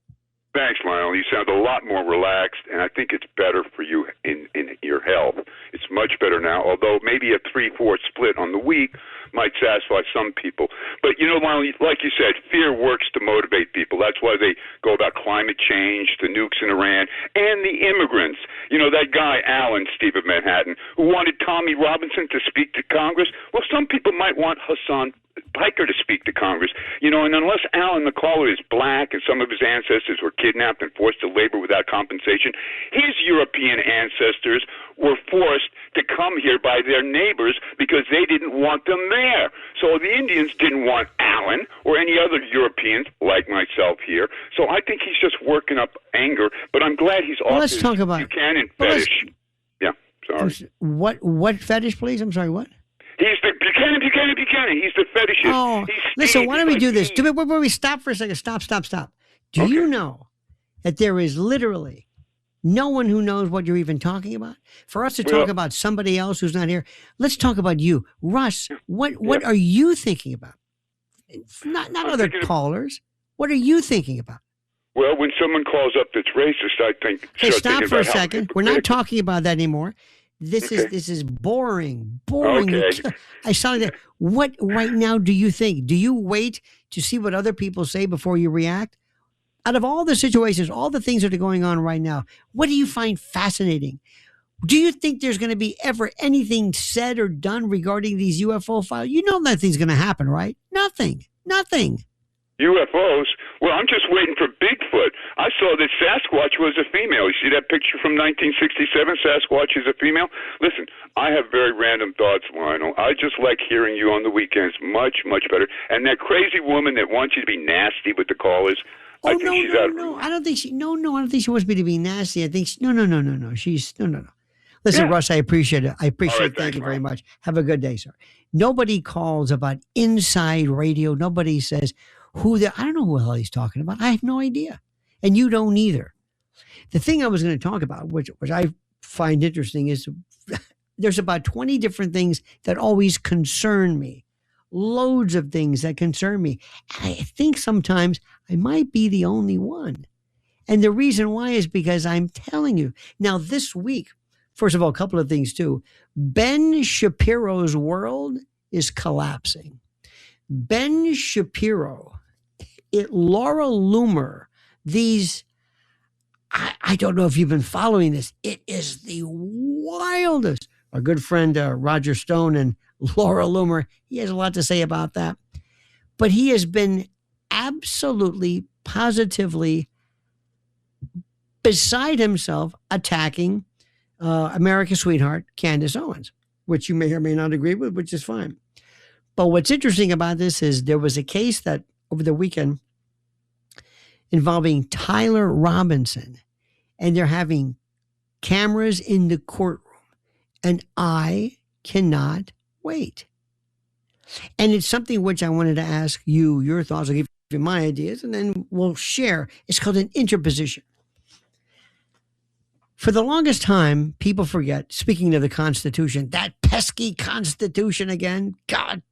Thanks, Lionel. You sound a lot more relaxed, and I think it's better for you in your health. It's much better now, although maybe a 3-4 split on the week might satisfy some people. But, Lionel, like you said, fear works to motivate people. That's why they go about climate change, the nukes in Iran, and the immigrants. That guy, Alan, Steve of Manhattan, who wanted Tommy Robinson to speak to Congress. Well, some people might want Hassan Piker to speak to Congress, and unless Alan the caller is black and some of his ancestors were kidnapped and forced to labor without compensation, his European ancestors were forced to come here by their neighbors because they didn't want them there. So the Indians didn't want Alan or any other Europeans like myself here. So I think he's just working up anger, but I'm glad he's off let's his talk about Buchanan fetish. Yeah, sorry. What fetish, please? I'm sorry, what? He's the Buchanan. He's the fetishist. Oh, listen, why don't we do this? Wait, stop for a second. Stop. Do you know that there is literally No one who knows what you're even talking about. For us to talk about somebody else who's not here, let's talk about you. Russ, what are you thinking about? Not other callers. What are you thinking about? Well, when someone calls up that's racist, I think. Hey, stop for a second. We're not talking about that anymore. This is boring. Okay. I saw that. What right now do you think? Do you wait to see what other people say before you react? Out of all the situations, all the things that are going on right now, what do you find fascinating? Do you think there's going to be ever anything said or done regarding these UFO files? You know nothing's going to happen, right? Nothing. UFOs? Well, I'm just waiting for Bigfoot. I saw that Sasquatch was a female. You see that picture from 1967? Sasquatch is a female? Listen, I have very random thoughts, Lionel. I just like hearing you on the weekends much, much better. And that crazy woman that wants you to be nasty with the callers, I don't think she wants me to be nasty. I think, no. No. Listen, Russ, I appreciate it. Thank you very much. Have a good day, sir. Nobody calls about inside radio. Nobody says I don't know who the hell he's talking about. I have no idea. And you don't either. The thing I was going to talk about, which I find interesting, is there's about 20 different things that always concern me. Loads of things that concern me. And I think sometimes I might be the only one. And the reason why is because I'm telling you. Now, this week, first of all, a couple of things too. Ben Shapiro's world is collapsing. Ben Shapiro, Laura Loomer, I don't know if you've been following this. It is the wildest. Our good friend Roger Stone and Laura Loomer, he has a lot to say about that. But he has been absolutely, positively beside himself attacking America's sweetheart, Candace Owens, which you may or may not agree with, which is fine. But what's interesting about this is there was a case that over the weekend involving Tyler Robinson, and they're having cameras in the courtroom, and I cannot wait. And it's something which I wanted to ask you your thoughts. I'll give you my ideas, and then we'll share. It's called an interposition. For the longest time, people forget, speaking of the Constitution, that pesky Constitution again, God,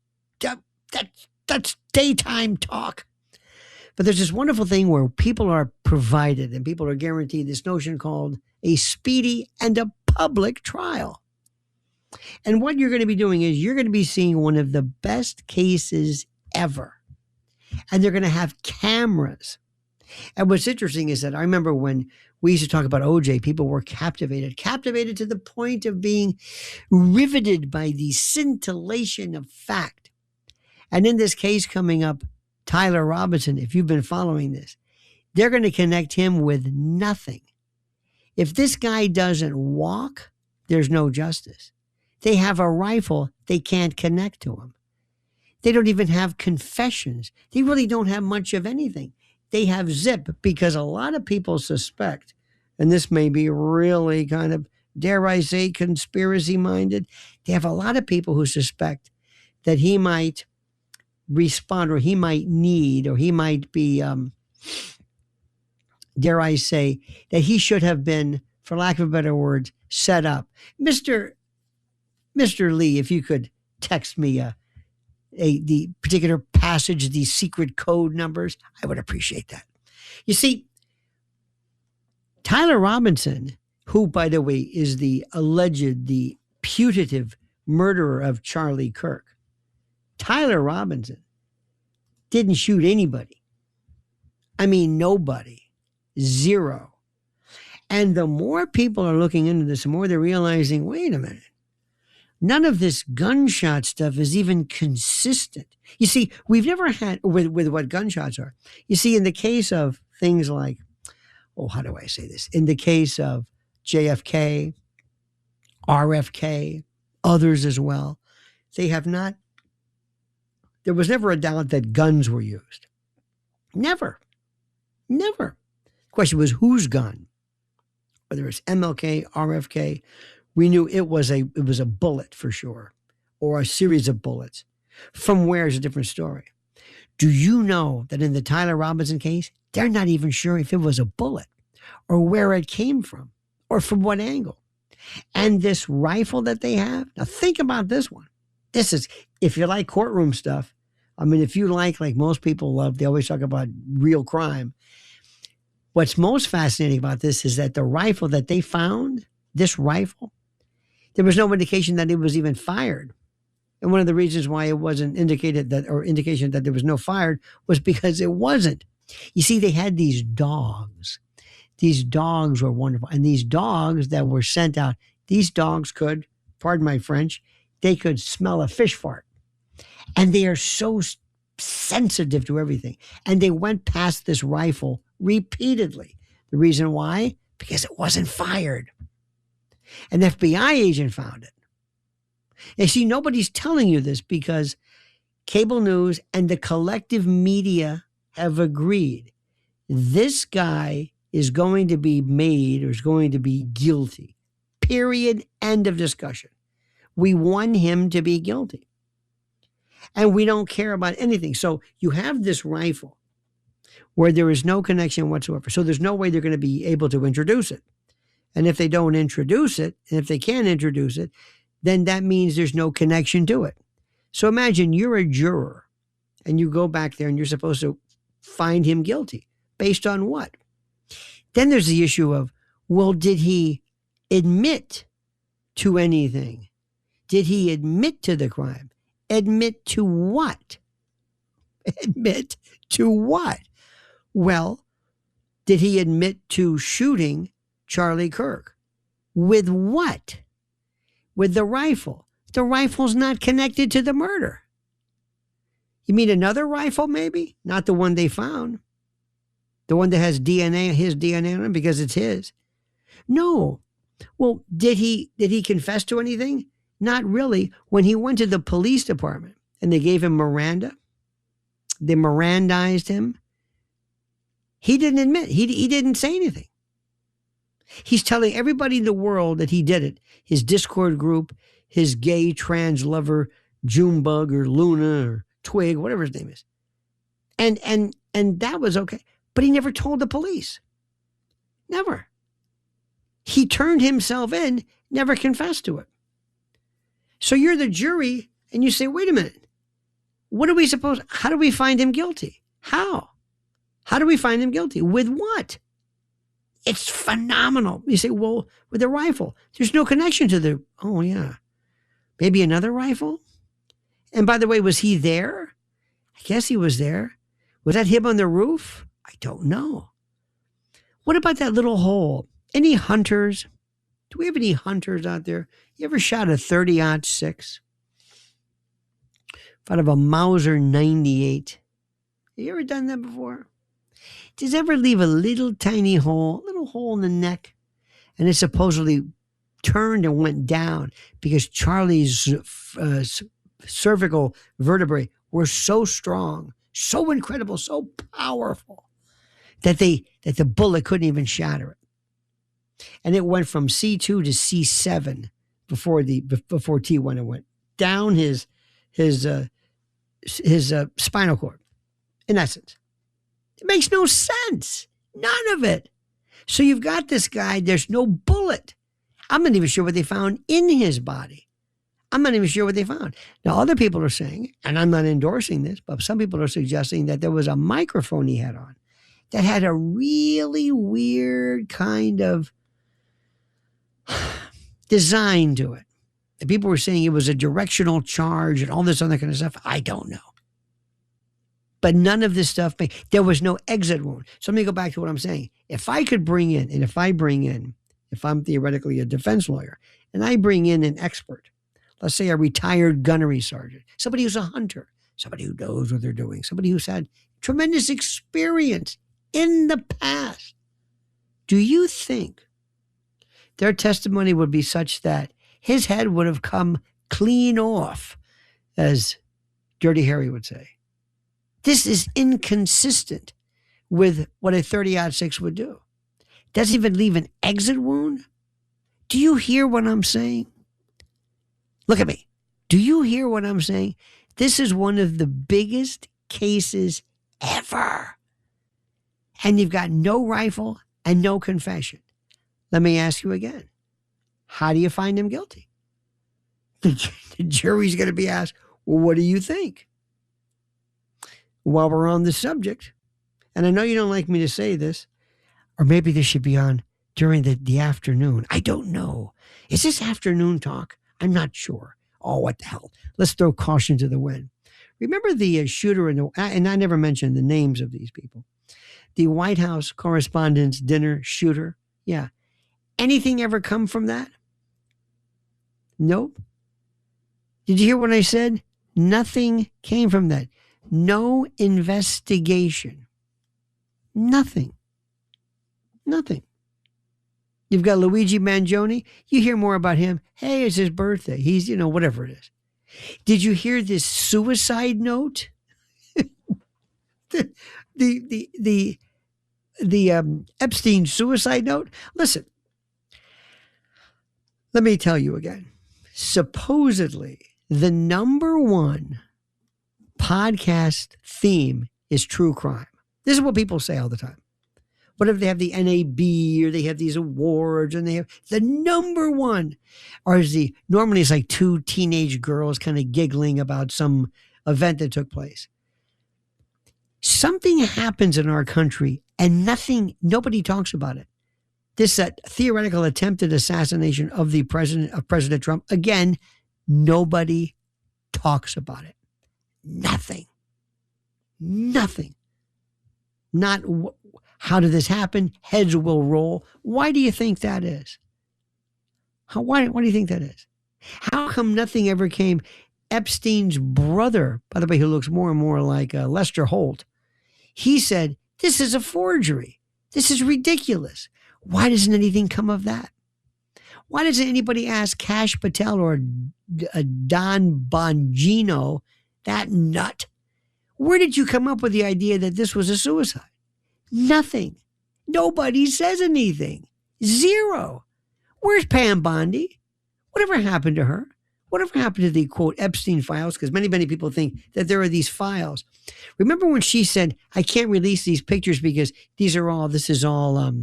that's daytime talk. But there's this wonderful thing where people are provided and people are guaranteed this notion called a speedy and a public trial. And what you're going to be doing is you're going to be seeing one of the best cases ever. And they're going to have cameras. And what's interesting is that I remember when we used to talk about OJ, people were captivated to the point of being riveted by the scintillation of fact. And in this case coming up, Tyler Robinson, if you've been following this, they're going to connect him with nothing. If this guy doesn't walk, there's no justice. They have a rifle, they can't connect to him. They don't even have confessions. They really don't have much of anything. They have zip because a lot of people suspect, and this may be really kind of, dare I say, conspiracy minded. They have a lot of people who suspect that he might respond or he might need or he might be, dare I say, that he should have been, for lack of a better word, set up. Mr. Lee, if you could text me the particular passage, the secret code numbers, I would appreciate that. You see, Tyler Robinson, who, by the way, is the putative murderer of Charlie Kirk, Tyler Robinson didn't shoot anybody. I mean, nobody. Zero. And the more people are looking into this, the more they're realizing, wait a minute. None of this gunshot stuff is even consistent. You see, we've never had, with what gunshots are. You see, in the case of things like, how do I say this? In the case of JFK, RFK, others as well, there was never a doubt that guns were used. Never. The question was whose gun? Whether it's MLK, RFK, we knew it was a bullet for sure, or a series of bullets. From where is a different story. Do you know that in the Tyler Robinson case, they're not even sure if it was a bullet or where it came from? or from what angle. And this rifle that they have, now think about this one. This is, if you like courtroom stuff, I mean, if you like most people love, they always talk about real crime. What's most fascinating about this is that the rifle that they found, this rifle, there was no indication that it was even fired. And one of the reasons why it wasn't indicated that, or indication that there was no fired, was because it wasn't. You see, they had these dogs. These dogs were wonderful. And these dogs that were sent out, these dogs could, pardon my French, they could smell a fish fart. And they are so sensitive to everything. And they went past this rifle repeatedly. The reason why? Because it wasn't fired. An FBI agent found it. You see, nobody's telling you this because cable news and the collective media have agreed this guy is going to be made or is going to be guilty. Period. End of discussion. We want him to be guilty. And we don't care about anything. So you have this rifle where there is no connection whatsoever. So there's no way they're going to be able to introduce it. And if they don't introduce it, and if they can't introduce it, then that means there's no connection to it. So imagine you're a juror and you go back there and you're supposed to find him guilty. Based on what? Then there's the issue of, well, did he admit to anything? Did he admit to the crime? Admit to what? Admit to what? Well, did he admit to shooting Charlie Kirk? With what? With the rifle. The rifle's not connected to the murder. You mean another rifle, maybe? Not the one they found. The one that has DNA, his DNA on it, because it's his. No. Well, did he confess to anything? Not really. When he went to the police department and they gave him Miranda, they Mirandized him, he didn't admit. He didn't say anything. He's telling everybody in the world that he did it. His Discord group, his gay trans lover, Junebug or Luna or Twig, whatever his name is. And that was okay. But he never told the police. Never. He turned himself in, never confessed to it. So you're the jury and you say, wait a minute. What do we suppose? How do we find him guilty? How? How do we find him guilty? With what? It's phenomenal. You say, well, with a rifle. There's no connection to the, oh yeah. Maybe another rifle? And by the way, was he there? I guess he was there. Was that him on the roof? I don't know. What about that little hole? Any hunters? Do we have any hunters out there? You ever shot a 30-06? Out of a Mauser 98. Have you ever done that before? Does it ever leave a little tiny hole, little hole in the neck? And it supposedly turned and went down because Charlie's cervical vertebrae were so strong, so incredible, so powerful that the bullet couldn't even shatter it. And it went from C2 to C7 before T1. It went down his spinal cord, in essence. It makes no sense. None of it. So you've got this guy, there's no bullet. I'm not even sure what they found in his body. I'm not even sure what they found. Now, other people are saying, and I'm not endorsing this, but some people are suggesting that there was a microphone he had on that had a really weird kind of design to it. The people were saying it was a directional charge and all this other kind of stuff. I don't know. But none of this stuff, there was no exit wound. So let me go back to what I'm saying. If I could bring in, and if I'm theoretically a defense lawyer, and I bring in an expert, let's say a retired gunnery sergeant, somebody who's a hunter, somebody who knows what they're doing, somebody who's had tremendous experience in the past, do you think their testimony would be such that his head would have come clean off, as Dirty Harry would say? This is inconsistent with what a 30-06 would do. Doesn't even leave an exit wound. Do you hear what I'm saying? Look at me. Do you hear what I'm saying? This is one of the biggest cases ever. And you've got no rifle and no confession. Let me ask you again. How do you find him guilty? The jury's going to be asked, well, what do you think? While we're on the subject, and I know you don't like me to say this, or maybe this should be on during the afternoon. I don't know. Is this afternoon talk? I'm not sure. Oh, what the hell? Let's throw caution to the wind. Remember the shooter, and I never mentioned the names of these people. The White House Correspondents' Dinner shooter. Yeah. Anything ever come from that? Nope. Did you hear what I said? Nothing came from that. No investigation. Nothing. Nothing. You've got Luigi Mangione. You hear more about him. Hey, it's his birthday. He's, whatever it is. Did you hear this suicide note? the Epstein suicide note? Listen, let me tell you again. Supposedly, the number one podcast theme is true crime. This is what people say all the time. What if they have the NAB or they have these awards and they have the number one? Or normally it's like two teenage girls kind of giggling about some event that took place. Something happens in our country and nobody talks about it. This theoretical attempted assassination of President Trump. Again, nobody talks about it. Nothing. Not how did this happen? Heads will roll. Why do you think that is? Why do you think that is? How come nothing ever came? Epstein's brother, by the way, who looks more and more like Lester Holt, he said, this is a forgery. This is ridiculous. Why doesn't anything come of that? Why doesn't anybody ask Kash Patel or Don Bongino, that nut? Where did you come up with the idea that this was a suicide? Nothing. Nobody says anything. Zero. Where's Pam Bondi? Whatever happened to her? Whatever happened to the, quote, Epstein files? Because many people think that there are these files. Remember when she said, I can't release these pictures because this is all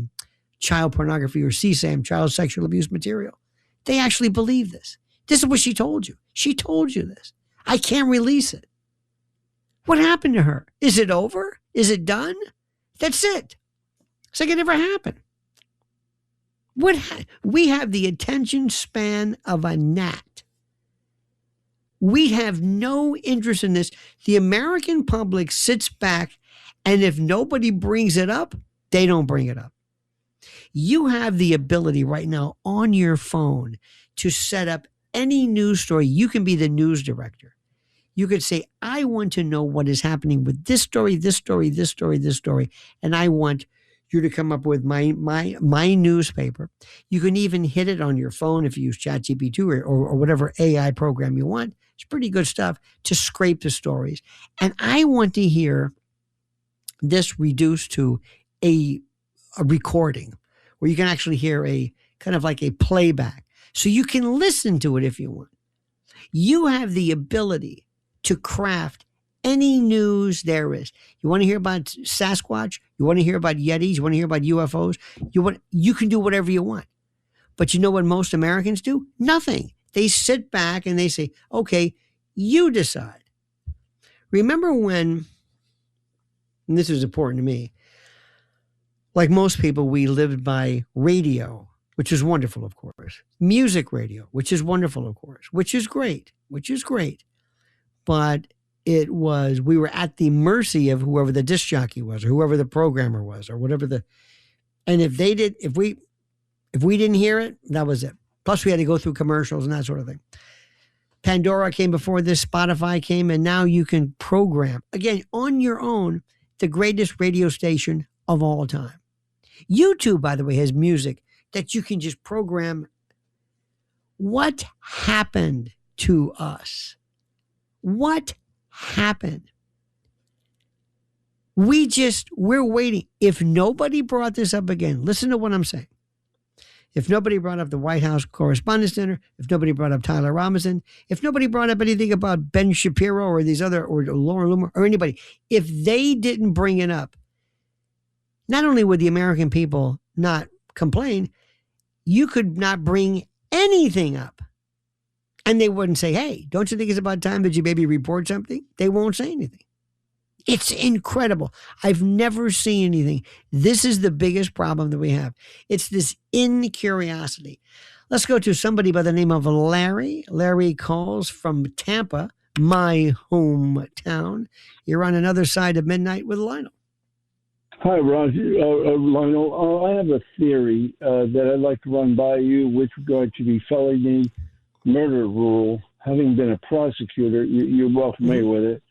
child pornography or CSAM, child sexual abuse material. They actually believe this. This is what she told you. She told you this. I can't release it. What happened to her? Is it over? Is it done? That's it. It's like it never happened. We have the attention span of a gnat. We have no interest in this. The American public sits back, and if nobody brings it up, they don't bring it up. You have the ability right now on your phone to set up any news story. You can be the news director. You could say, I want to know what is happening with this story, this story, this story, this story, and I want you to come up with my newspaper. You can even hit it on your phone if you use ChatGPT or whatever AI program you want. It's pretty good stuff to scrape the stories. And I want to hear this reduced to a recording where you can actually hear a kind of like a playback. So you can listen to it if you want. You have the ability to craft any news there is. You want to hear about Sasquatch? You want to hear about Yetis? You want to hear about UFOs? You can do whatever you want. But you know what most Americans do? Nothing. They sit back and they say, okay, you decide. Remember when, and this is important to me, like most people, we lived by radio, which is wonderful, of course. Music radio, which is wonderful, of course, which is great. But we were at the mercy of whoever the disc jockey was or whoever the programmer was or whatever and if we didn't hear it, that was it. Plus we had to go through commercials and that sort of thing. Pandora came before this, Spotify came, and now you can program, again, on your own, the greatest radio station of all time. YouTube, by the way, has music that you can just program. What happened to us? What happened? We're waiting. If nobody brought this up again, listen to what I'm saying. If nobody brought up the White House Correspondents' Dinner, if nobody brought up Tyler Robinson, if nobody brought up anything about Ben Shapiro or these other, or Laura Loomer or anybody, if they didn't bring it up, not only would the American people not complain, you could not bring anything up. And they wouldn't say, hey, don't you think it's about time that you maybe report something? They won't say anything. It's incredible. I've never seen anything. This is the biggest problem that we have. It's this incuriosity. Let's go to somebody by the name of Larry. Larry calls from Tampa, my hometown. You're on another side of midnight with Lionel. Hi, Roger. Lionel. I have a theory that I'd like to run by you with regard to the felony murder rule. Having been a prosecutor, you're well familiar with it,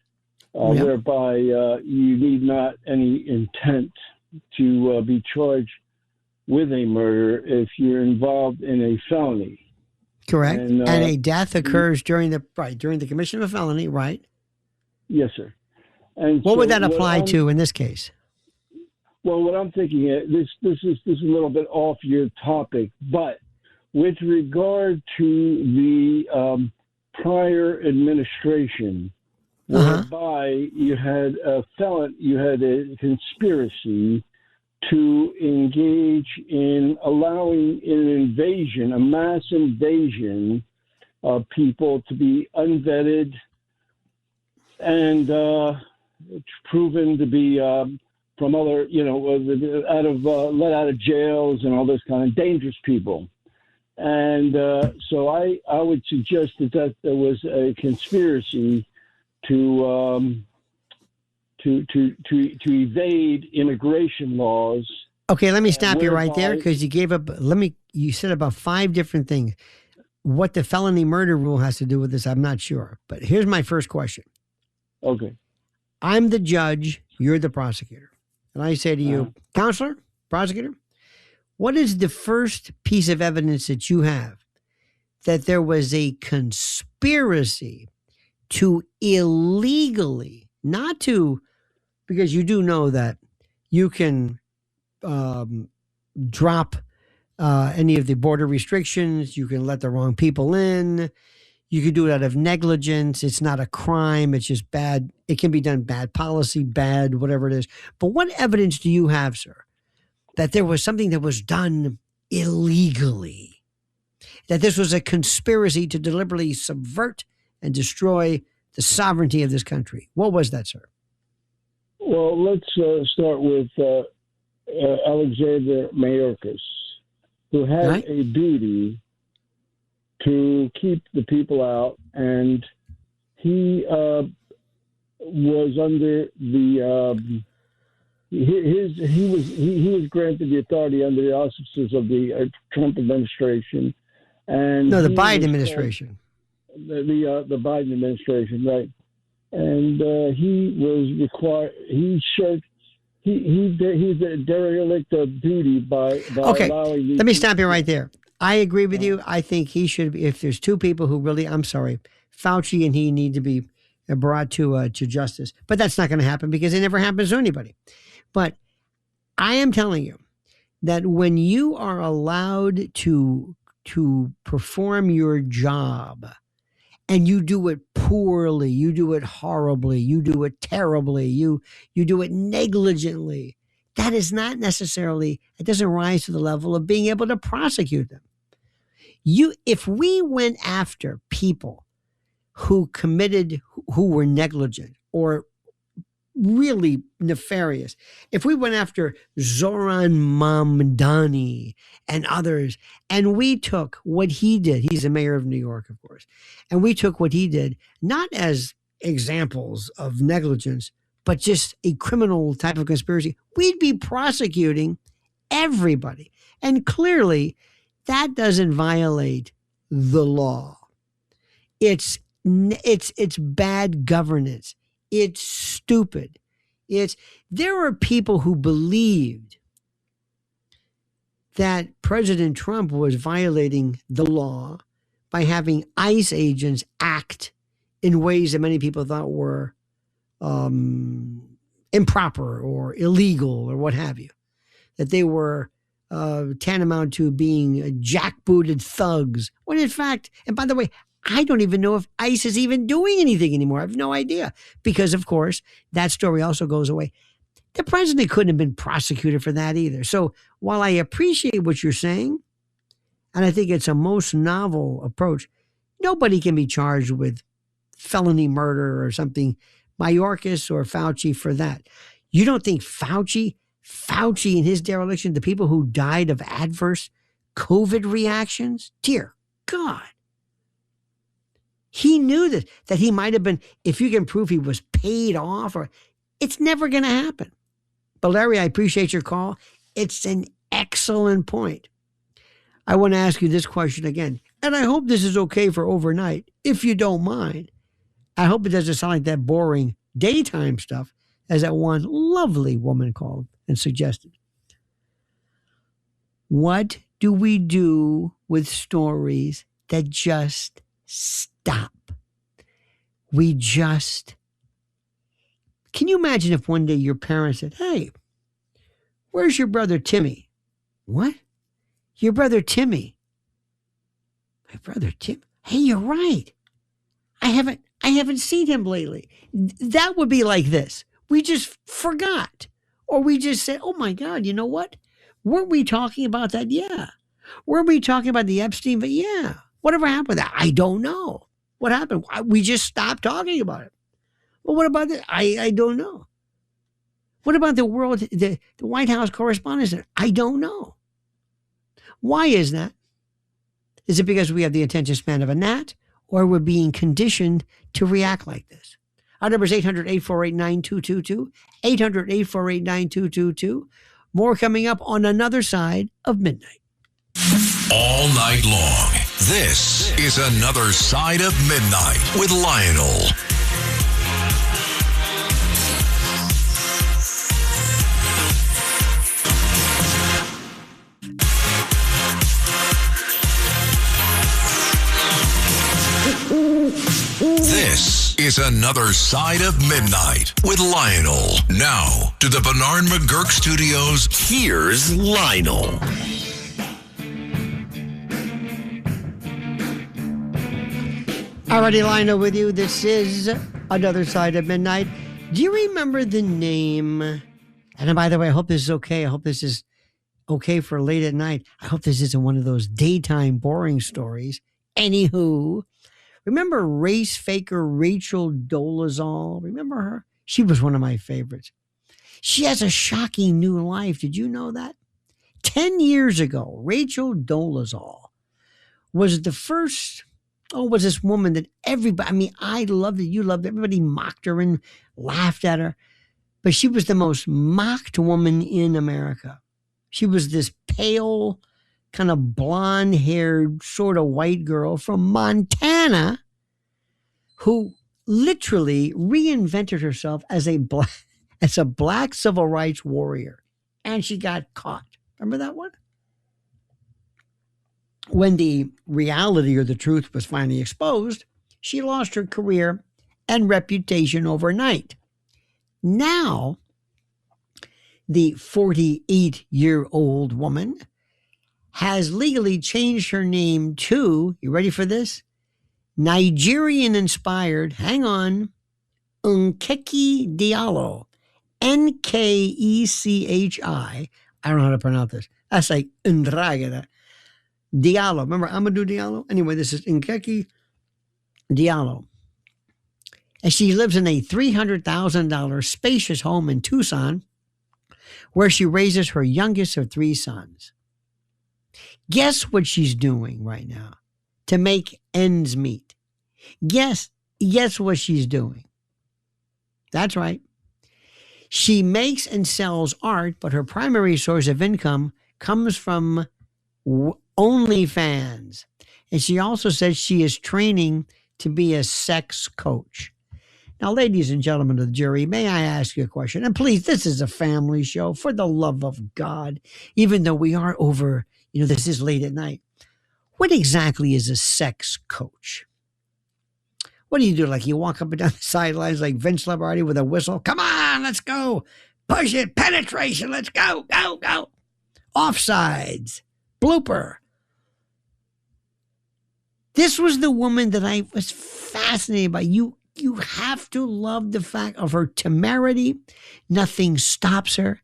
whereby you need not any intent to be charged with a murder if you're involved in a felony. Correct. And a death occurs during the commission of a felony, right? Yes, sir. And what would that apply to in this case? Well, what I'm thinking is this is a little bit off your topic, but with regard to the prior administration, whereby you had a conspiracy to engage in allowing an invasion, a mass invasion of people to be unvetted and proven to be from other, let out of jails and all those kind of dangerous people. And so I would suggest that there was a conspiracy to evade immigration laws. Okay, let me stop you right there because you said about 5 different things. What the felony murder rule has to do with this, I'm not sure. But here's my first question. Okay. I'm the judge, you're the prosecutor. And I say to you, counselor, prosecutor, what is the first piece of evidence that you have that there was a conspiracy to illegally, not to, because you do know that you can drop any of the border restrictions, you can let the wrong people in, you can do it out of negligence, it's not a crime, it's just bad, it can be done bad policy, bad, whatever it is. But what evidence do you have, sir, that there was something that was done illegally, that this was a conspiracy to deliberately subvert and destroy the sovereignty of this country? What was that, sir? Well, let's start with Alexander Mayorkas, who had a duty to keep the people out, and he was under the he was granted the authority under the auspices of the Trump administration, and the Biden administration. The Biden administration, right? And he was required. He's a derelict of duty by allowing these. Let me stop you right there. I agree with you. I think he should be. If there's 2 people who really, I'm sorry, Fauci and he need to be brought to justice. But that's not going to happen because it never happens to anybody. But I am telling you that when you are allowed to perform your job and you do it poorly, you do it horribly, you do it terribly, you do it negligently, that is not necessarily, it doesn't rise to the level of being able to prosecute them. If we went after people who were negligent or really nefarious, if we went after Zoran Mamdani and others, and we took what he did, he's the mayor of New York, of course, and we took what he did, not as examples of negligence, but just a criminal type of conspiracy, we'd be prosecuting everybody. And clearly, that doesn't violate the law. It's bad governance. It's stupid. There were people who believed that President Trump was violating the law by having ICE agents act in ways that many people thought were improper or illegal or what have you, that they were tantamount to being jackbooted thugs. When in fact, and by the way, I don't even know if ICE is even doing anything anymore. I have no idea because, of course, that story also goes away. The president couldn't have been prosecuted for that either. So while I appreciate what you're saying, And I think it's a most novel approach. Nobody can be charged with felony murder or something, Mayorkas or Fauci for that. You don't think Fauci in his dereliction, the people who died of adverse COVID reactions? Dear God. He knew that he might have been, if you can prove he was paid off, or it's never going to happen. But Larry, I appreciate your call. It's an excellent point. I want to ask you this question again, and I hope this is okay for overnight, if you don't mind. I hope it doesn't sound like that boring daytime stuff, as that one lovely woman called and suggested. What do we do with stories that just stop? Can you imagine if one day your parents said, "Hey, where's your brother Timmy?" "What? Your brother Timmy?" "My brother Tim? Hey, you're right. I haven't seen him lately." That would be like this. We just forgot. Or we just said, "Oh my God, you know what? Weren't we talking about that?" "Yeah." "Weren't we talking about the Epstein?" "But yeah." "Whatever happened with that?" "I don't know." "What happened?" "We just stopped talking about it." "Well, what about this?" I don't know." "What about the White House Correspondents' Center?" "I don't know." Why is that? Is it because we have the attention span of a gnat, or we're being conditioned to react like this? Our number is 800-848-9222, 800-848-9222. More coming up on Another Side of Midnight. All night long, this is Another Side of Midnight with Lionel. This is Another Side of Midnight with Lionel. Now, to the Bernard McGurk Studios, here's Lionel. Alrighty, Lionel with you. This is Another Side of Midnight. Do you remember the name? And by the way, I hope this is okay. I hope this is okay for late at night. I hope this isn't one of those daytime boring stories. Anywho, remember race faker Rachel Dolezal? Remember her? She was one of my favorites. She has a shocking new life. Did you know that? 10 years ago, Rachel Dolezal was the first, was this woman that everybody, I loved it, you loved it, everybody mocked her and laughed at her. But she was the most mocked woman in America. She was this pale, kind of blonde-haired, sort of white girl from Montana who literally reinvented herself as a black civil rights warrior. And she got caught. Remember that one? When the reality or the truth was finally exposed, she lost her career and reputation overnight. Now, the 48-year-old woman has legally changed her name to, you ready for this? Nigerian-inspired, hang on, Nkeki Diallo. Nkechi. I don't know how to pronounce this. That's like Ndragada. Diallo. Remember Amadou Diallo? Anyway, this is Nkeki Diallo. And she lives in a $300,000 spacious home in Tucson where she raises her youngest of 3 sons. Guess what she's doing right now to make ends meet? Guess what she's doing. That's right. She makes and sells art, but her primary source of income comes from OnlyFans. And she also says she is training to be a sex coach. Now, ladies and gentlemen of the jury, may I ask you a question? And please, this is a family show, for the love of God, even though we are over, this is late at night. What exactly is a sex coach? What do you do? Like you walk up and down the sidelines like Vince Lombardi with a whistle? Come on, let's go. Push it, penetration, let's go, go, go. Offsides, blooper. This was the woman that I was fascinated by. You have to love the fact of her temerity. Nothing stops her.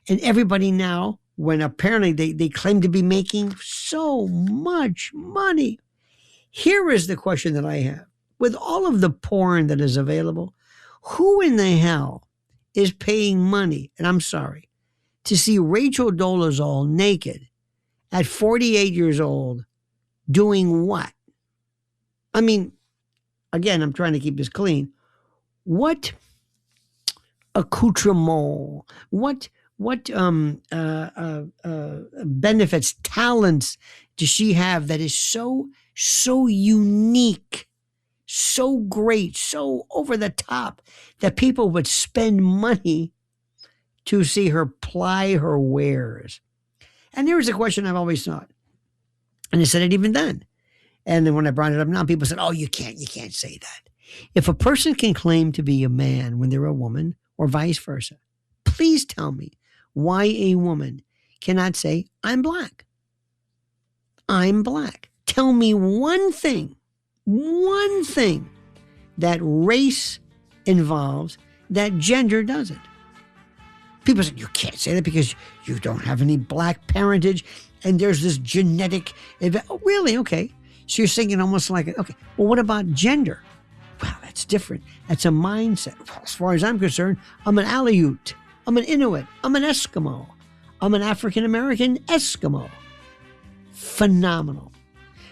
And everybody now when apparently they claim to be making so much money. Here is the question that I have. With all of the porn that is available, who in the hell is paying money, and I'm sorry, to see Rachel Dolezal naked at 48 years old doing what? I mean, again, I'm trying to keep this clean. What accoutrement, what benefits, talents does she have that is so unique, so great, so over the top that people would spend money to see her ply her wares? And there was a question I've always thought, and I said it even then. And then when I brought it up now, people said, "Oh, you can't say that." If a person can claim to be a man when they're a woman, or vice versa, please tell me why a woman cannot say, "I'm black. I'm black." Tell me one thing that race involves that gender doesn't. People say, "You can't say that because you don't have any black parentage and there's this genetic event." Oh, really? Okay. So you're thinking almost like, okay, well, what about gender? Well, that's different. That's a mindset. Well, as far as I'm concerned, I'm an Aleut. I'm an Inuit. I'm an Eskimo. I'm an African-American Eskimo. Phenomenal.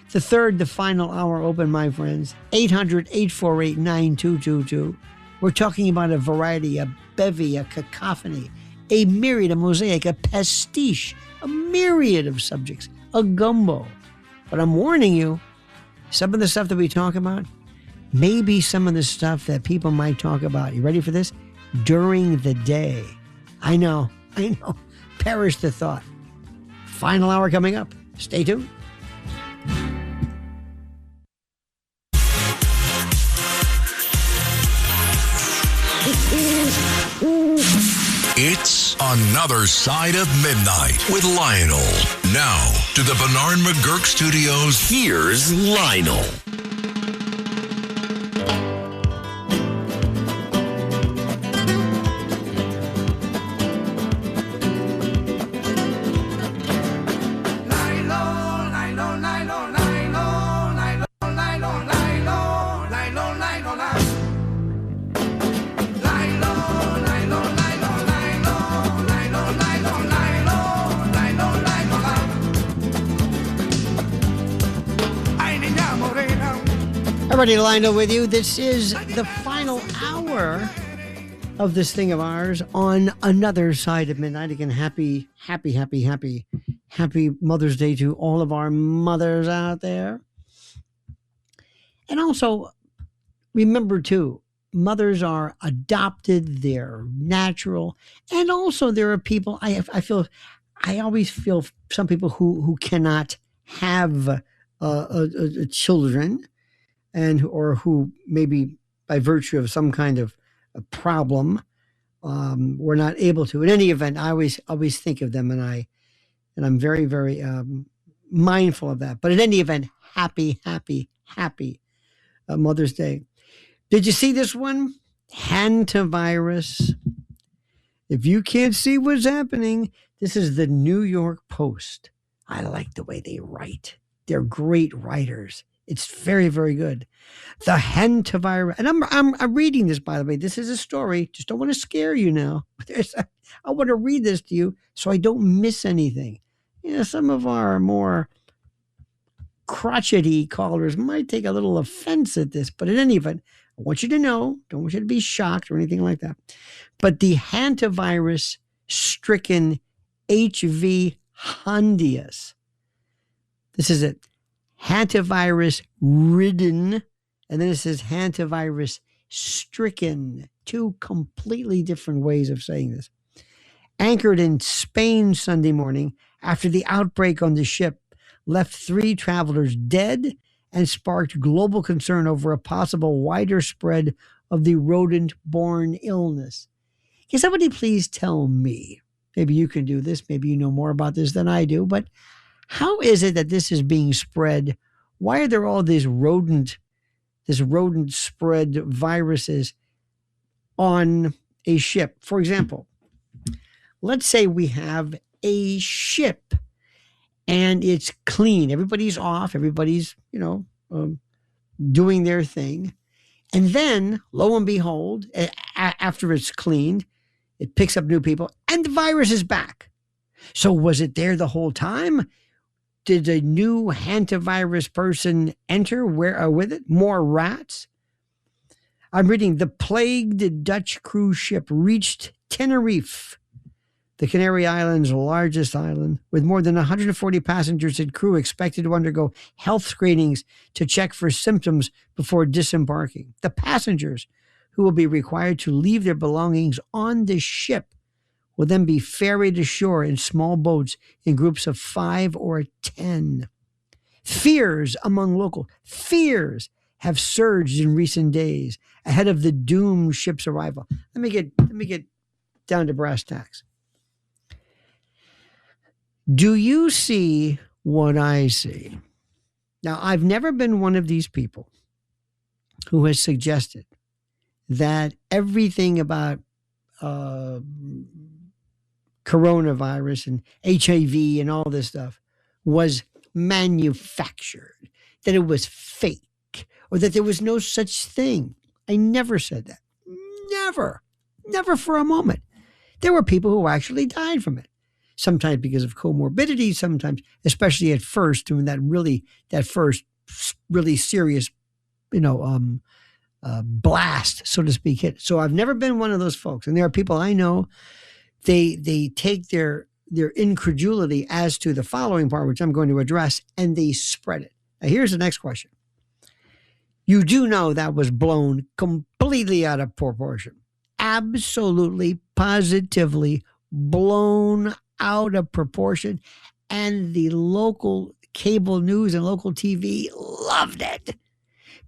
The final hour open, my friends. 800-848-9222. We're talking about a variety, a bevy, a cacophony, a myriad, a mosaic, a pastiche, a myriad of subjects, a gumbo. But I'm warning you, some of the stuff that we talk about, maybe some of the stuff that people might talk about, you ready for this? During the day. I know. Perish the thought. Final hour coming up. Stay tuned. It's Another Side of Midnight with Lionel. Now to the Bernard McGurk Studios. Here's Lionel. Everybody, Lionel with you. This is the final hour of this thing of ours on Another Side of Midnight. Again, happy Mother's Day to all of our mothers out there. And also, remember too, mothers are adopted, they're natural, and also there are people, I always feel some people who cannot have children, or who maybe by virtue of some kind of a problem were not able to. In any event, I always think of them, and I'm very, very mindful of that. But in any event, happy Mother's Day. Did you see this one? Hantavirus. If you can't see what's happening, this is the New York Post. I like the way they write. They're great writers. It's very, very good. The hantavirus, and I'm reading this, by the way. This is a story. Just don't want to scare you now. I want to read this to you so I don't miss anything. Some of our more crotchety callers might take a little offense at this, but in any event, I want you to know, don't want you to be shocked or anything like that. But the hantavirus stricken HV Hondius. This is it. Hantavirus ridden, and then it says hantavirus stricken. Two completely different ways of saying this. Anchored in Spain Sunday morning after the outbreak on the ship left 3 travelers dead and sparked global concern over a possible wider spread of the rodent-borne illness. Can somebody please tell me, maybe you can do this, maybe you know more about this than I do, but how is it that this is being spread? Why are there all these rodent spread viruses on a ship? For example, let's say we have a ship and it's clean. Everybody's off. Everybody's, doing their thing. And then, lo and behold, after it's cleaned, it picks up new people and the virus is back. So was it there the whole time? Did a new hantavirus person enter with it? More rats? I'm reading, the plagued Dutch cruise ship reached Tenerife, the Canary Islands' largest island, with more than 140 passengers and crew expected to undergo health screenings to check for symptoms before disembarking. The passengers, who will be required to leave their belongings on the ship, will then be ferried ashore in small boats in groups of 5 or 10. Fears have surged in recent days ahead of the doomed ship's arrival. Let me get down to brass tacks. Do you see what I see? Now, I've never been one of these people who has suggested that everything about coronavirus and HIV and all this stuff was manufactured, that it was fake, or that there was no such thing. I never said that. Never for a moment. There were people who actually died from it. Sometimes because of comorbidity, sometimes, especially at first, when that first really serious, blast, so to speak, hit. So I've never been one of those folks. And there are people I know, they take their incredulity as to the following part, which I'm going to address, and they spread it. Now, here's the next question. You do know that was blown completely out of proportion. Absolutely, positively blown out of proportion. And the local cable news and local TV loved it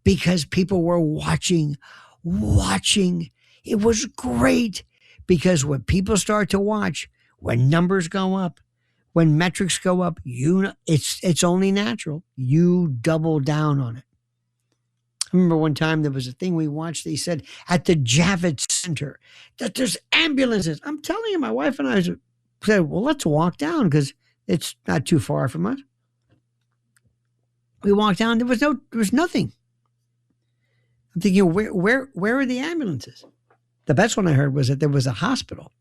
because people were watching. It was great because when people start to watch, when numbers go up, when metrics go up, it's only natural. You double down on it. I remember one time there was a thing we watched. They said at the Javits Center that there's ambulances. I'm telling you, my wife and I said, well, let's walk down because it's not too far from us. We walked down. There was nothing. I'm thinking, where are the ambulances? The best one I heard was that there was a hospital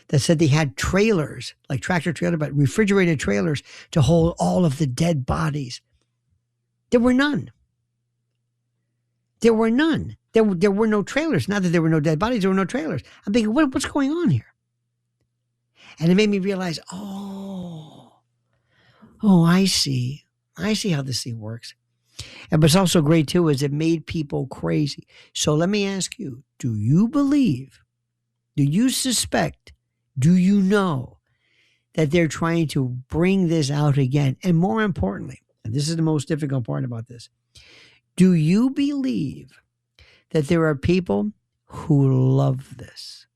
that said they had trailers, like tractor trailer, but refrigerated trailers to hold all of the dead bodies. There were none. There were no trailers. Not that there were no dead bodies, there were no trailers. I'm thinking, what's going on here? And it made me realize, I see. I see how this thing works. And what's also great, too, is it made people crazy. So let me ask you, do you believe, do you suspect, do you know that they're trying to bring this out again? And more importantly, and this is the most difficult part about this, do you believe that there are people who love this?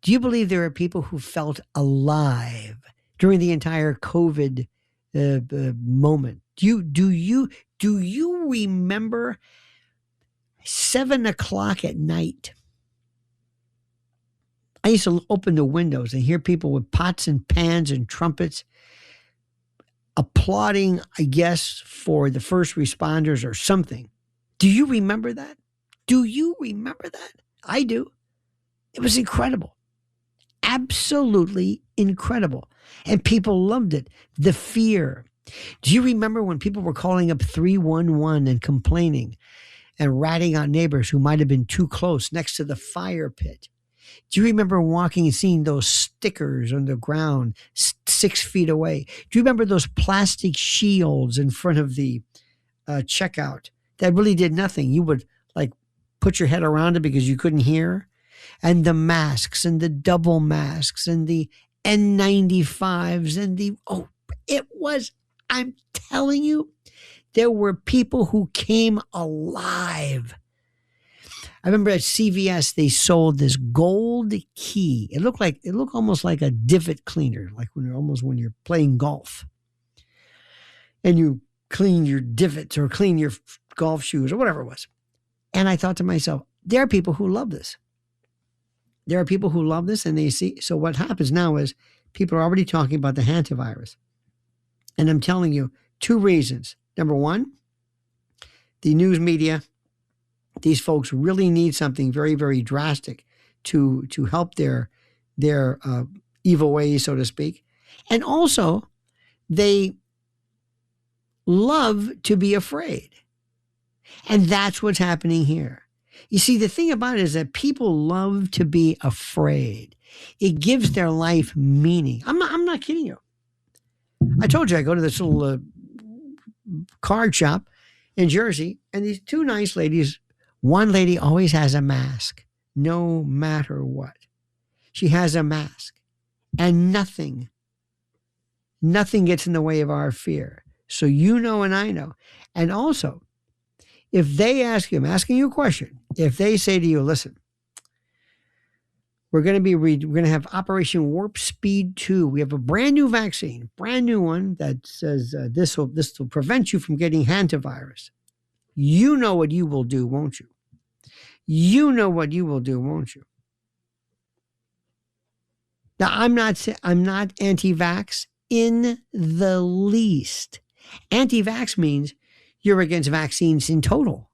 Do you believe there are people who felt alive during the entire COVID moment? Do you remember 7:00 at night? I used to open the windows and hear people with pots and pans and trumpets applauding, I guess, for the first responders or something. Do you remember that? Do you remember that? I do. It was incredible. Absolutely incredible. And people loved it. The fear. Do you remember when people were calling up 311 and complaining and ratting out neighbors who might have been too close next to the fire pit? Do you remember walking and seeing those stickers on the ground 6 feet away? Do you remember those plastic shields in front of the checkout that really did nothing? You would put your head around it because you couldn't hear. And the masks and the double masks and the N95s and I'm telling you, there were people who came alive. I remember at CVS, they sold this gold key. It looked almost like a divot cleaner, like when you're playing golf and you clean your divots or clean your golf shoes or whatever it was. And I thought to myself, there are people who love this. There are people who love this and they see. So what happens now is people are already talking about the hantavirus. And I'm telling you, 2 reasons. Number one, the news media, these folks really need something very, very drastic to help their evil ways, so to speak. And also, they love to be afraid. And that's what's happening here. You see, the thing about it is that people love to be afraid. It gives their life meaning. I'm not kidding you. I told you I go to this little card shop in Jersey, and these 2 nice ladies, one lady always has a mask, no matter what. She has a mask, and nothing gets in the way of our fear. So you know and I know. And also, if they ask you, I'm asking you a question, if they say to you, listen, we're going to have Operation Warp Speed 2. We have a brand new vaccine, brand new one that says this will prevent you from getting hantavirus. You know what you will do, won't you? You know what you will do, won't you? Now, I'm not anti-vax in the least. Anti-vax means you're against vaccines in toto,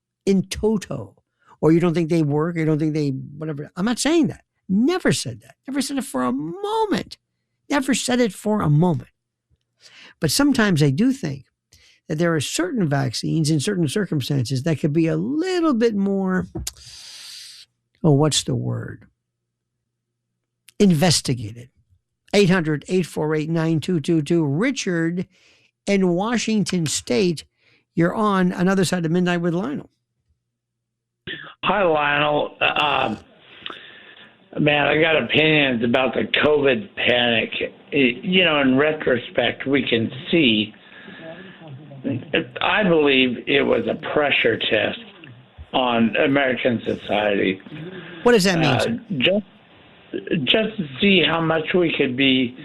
or you don't think they work, you don't think they, whatever. I'm not saying that. Never said that. Never said it for a moment. Never said it for a moment. But sometimes I do think that there are certain vaccines in certain circumstances that could be a little bit more, what's the word? Investigated. 800-848-9222. Richard in Washington State, you're on Another Side of Midnight with Lionel. Hi, Lionel. Man, I got opinions about the COVID panic. In retrospect, we can see. I believe it was a pressure test on American society. What does that mean? Just to see how much we could be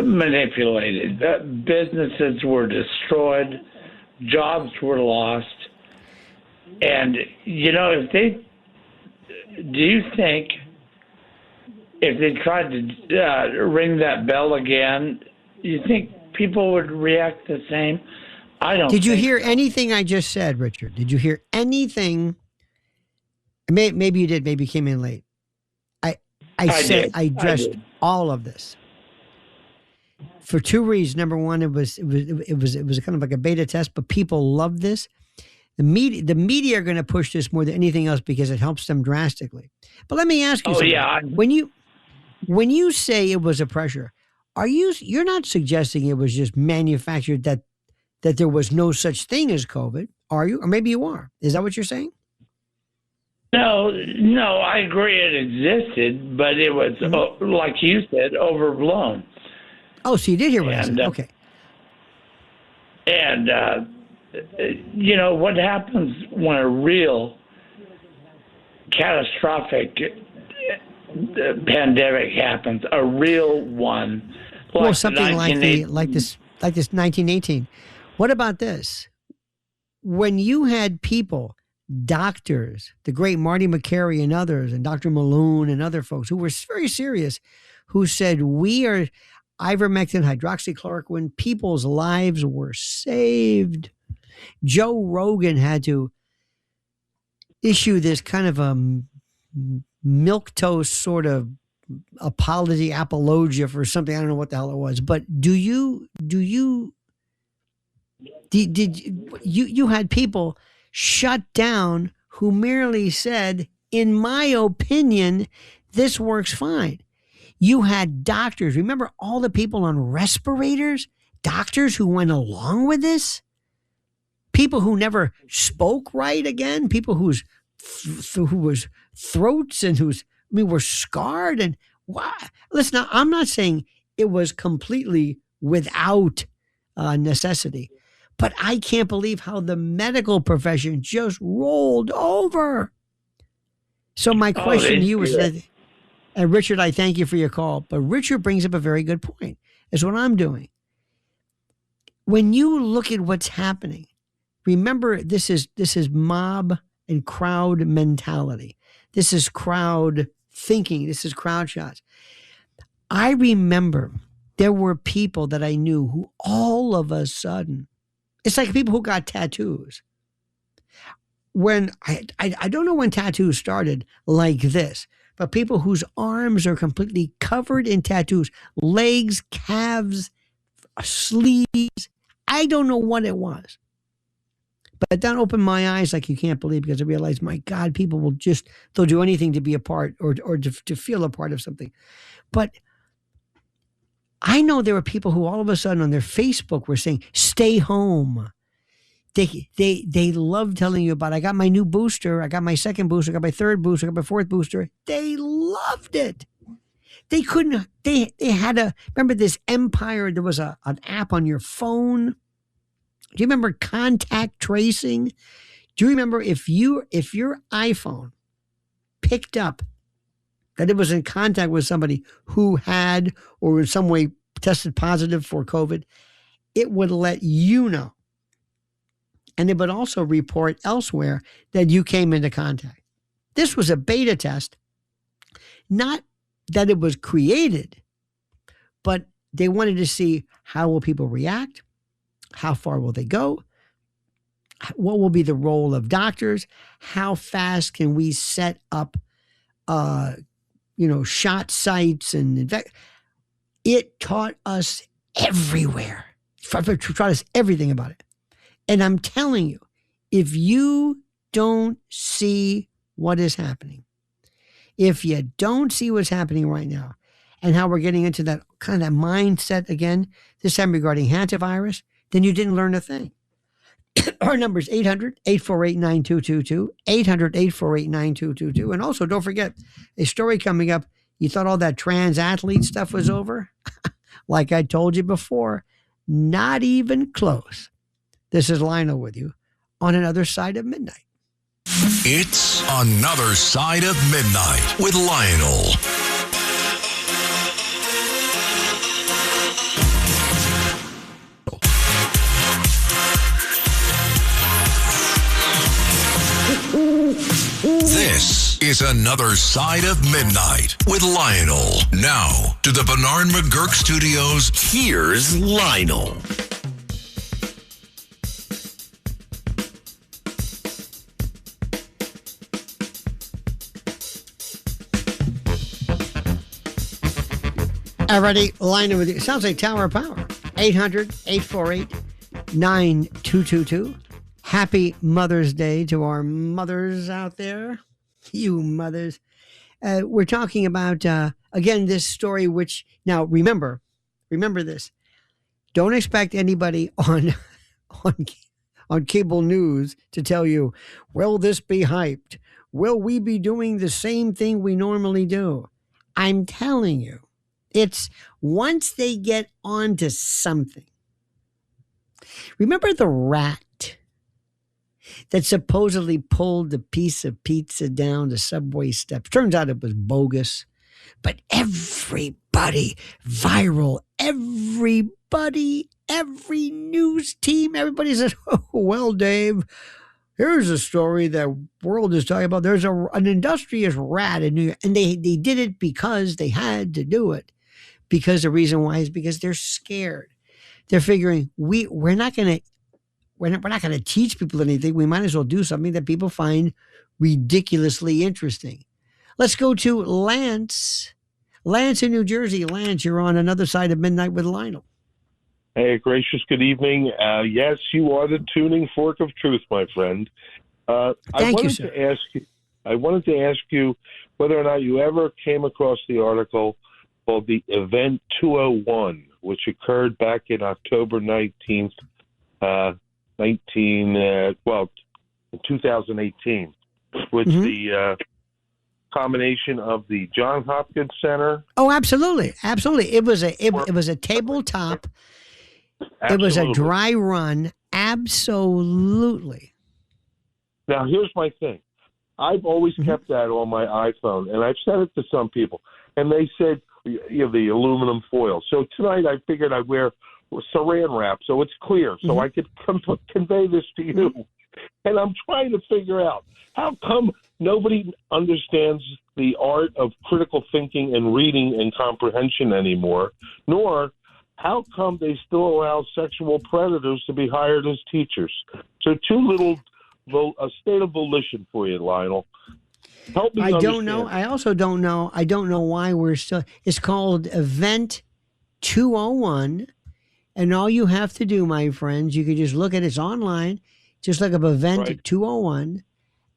manipulated. Businesses were destroyed, jobs were lost, and do you think if they tried to ring that bell again, you think people would react the same? I don't. Did you hear anything I just said, Richard? Did you hear anything? Maybe you did. Maybe you came in late. I addressed all of this for 2 reasons. Number one, it was kind of like a beta test, but people love this. The media are going to push this more than anything else because it helps them drastically. But let me ask you something. Yeah. When you say it was a pressure, you're not suggesting it was just manufactured, that there was no such thing as COVID, are you? Or maybe you are. Is that what you're saying? No, I agree it existed, but it was, like you said, overblown. Oh, so you did hear what I said. Okay. And, what happens when a real catastrophic pandemic happens, a real one? Well, something like this 1918. What about this? When you had people, doctors, the great Marty McCary and others, and Dr. Malone and other folks who were very serious, who said, we are ivermectin, hydroxychloroquine, people's lives were saved. Joe Rogan had to issue this kind of a milquetoast sort of apologia for something. I don't know what the hell it was, but did you had people shut down who merely said, in my opinion, this works fine. You had doctors. Remember all the people on respirators? Doctors who went along with this? People who never spoke right again? People who was throats and were scarred and why? Listen, I'm not saying it was completely without necessity. But I can't believe how the medical profession just rolled over. So my question to you is that, and Richard, I thank you for your call, but Richard brings up a very good point. Is what I'm doing. When you look at what's happening, remember this is mob and crowd mentality. This is crowd thinking. This is crowd shots. I remember there were people that I knew who all of a sudden, it's like people who got tattoos. When I don't know when tattoos started like this, but people whose arms are completely covered in tattoos, legs, calves, sleeves. I don't know what it was. But that opened my eyes like you can't believe, because I realized, my God, people they'll do anything to be a part or to feel a part of something. But I know there were people who all of a sudden on their Facebook were saying, stay home. They love telling you about, I got my new booster, I got my second booster, I got my third booster, I got my fourth booster. They loved it. They had remember this Empire, there was an app on your phone. Do you remember contact tracing? Do you remember if your iPhone picked up that it was in contact with somebody who had or in some way tested positive for COVID, it would let you know. And it would also report elsewhere that you came into contact. This was a beta test, not that it was created, but they wanted to see how will people react, how far will they go, what will be the role of doctors, how fast can we set up, shot sites, and it taught us everywhere. It taught us everything about it. And I'm telling you, if you don't see what is happening, if you don't see what's happening right now and how we're getting into that kind of mindset again, this time regarding hantavirus, then you didn't learn a thing. Our number is 800-848-9222, 800-848-9222. And also, don't forget, a story coming up. You thought all that trans athlete stuff was over? Like I told you before, not even close. This is Lionel with you on Another Side of Midnight. It's Another Side of Midnight with Lionel. This is Another Side of Midnight with Lionel. Now, to the Bernard McGurk Studios, here's Lionel. Alrighty, Lionel with you. Sounds like Tower of Power. 800-848-9222. Happy Mother's Day to our mothers out there. You mothers. We're talking about, again, this story, which, now remember this. Don't expect anybody on cable news to tell you, will this be hyped? Will we be doing the same thing we normally do? I'm telling you, it's once they get onto something. Remember the rat that supposedly pulled a piece of pizza down the subway steps? Turns out it was bogus. But everybody, viral, everybody, every news team, everybody says, oh, well, Dave, here's a story that world is talking about. There's an industrious rat in New York. And they did it because they had to do it. Because the reason why is because they're scared. They're figuring we're not going to teach people anything. We might as well do something that people find ridiculously interesting. Let's go to Lance. Lance in New Jersey. Lance, you're on Another Side of Midnight with Lionel. Hey, gracious good evening. Yes, you are the tuning fork of truth, my friend. I wanted to ask you whether or not you ever came across the article called the Event 201, which occurred back in October 19th, 2018, which the combination of the Johns Hopkins Center. Oh, absolutely. It was a tabletop. Absolutely. It was a dry run. Absolutely. Now, here's my thing. I've always kept that on my iPhone, and I've sent it to some people, and they said, the aluminum foil. So tonight I figured I'd wear saran wrap so it's clear, so I could convey this to you. And I'm trying to figure out, how come nobody understands the art of critical thinking and reading and comprehension anymore, nor how come they still allow sexual predators to be hired as teachers? So a state of volition for you, Lionel. Help me I understand. don't know. I also don't know. I don't know why we're still. It's called Event 201. And all you have to do, my friends, you can just look at it. It's online. Just look up Event 201.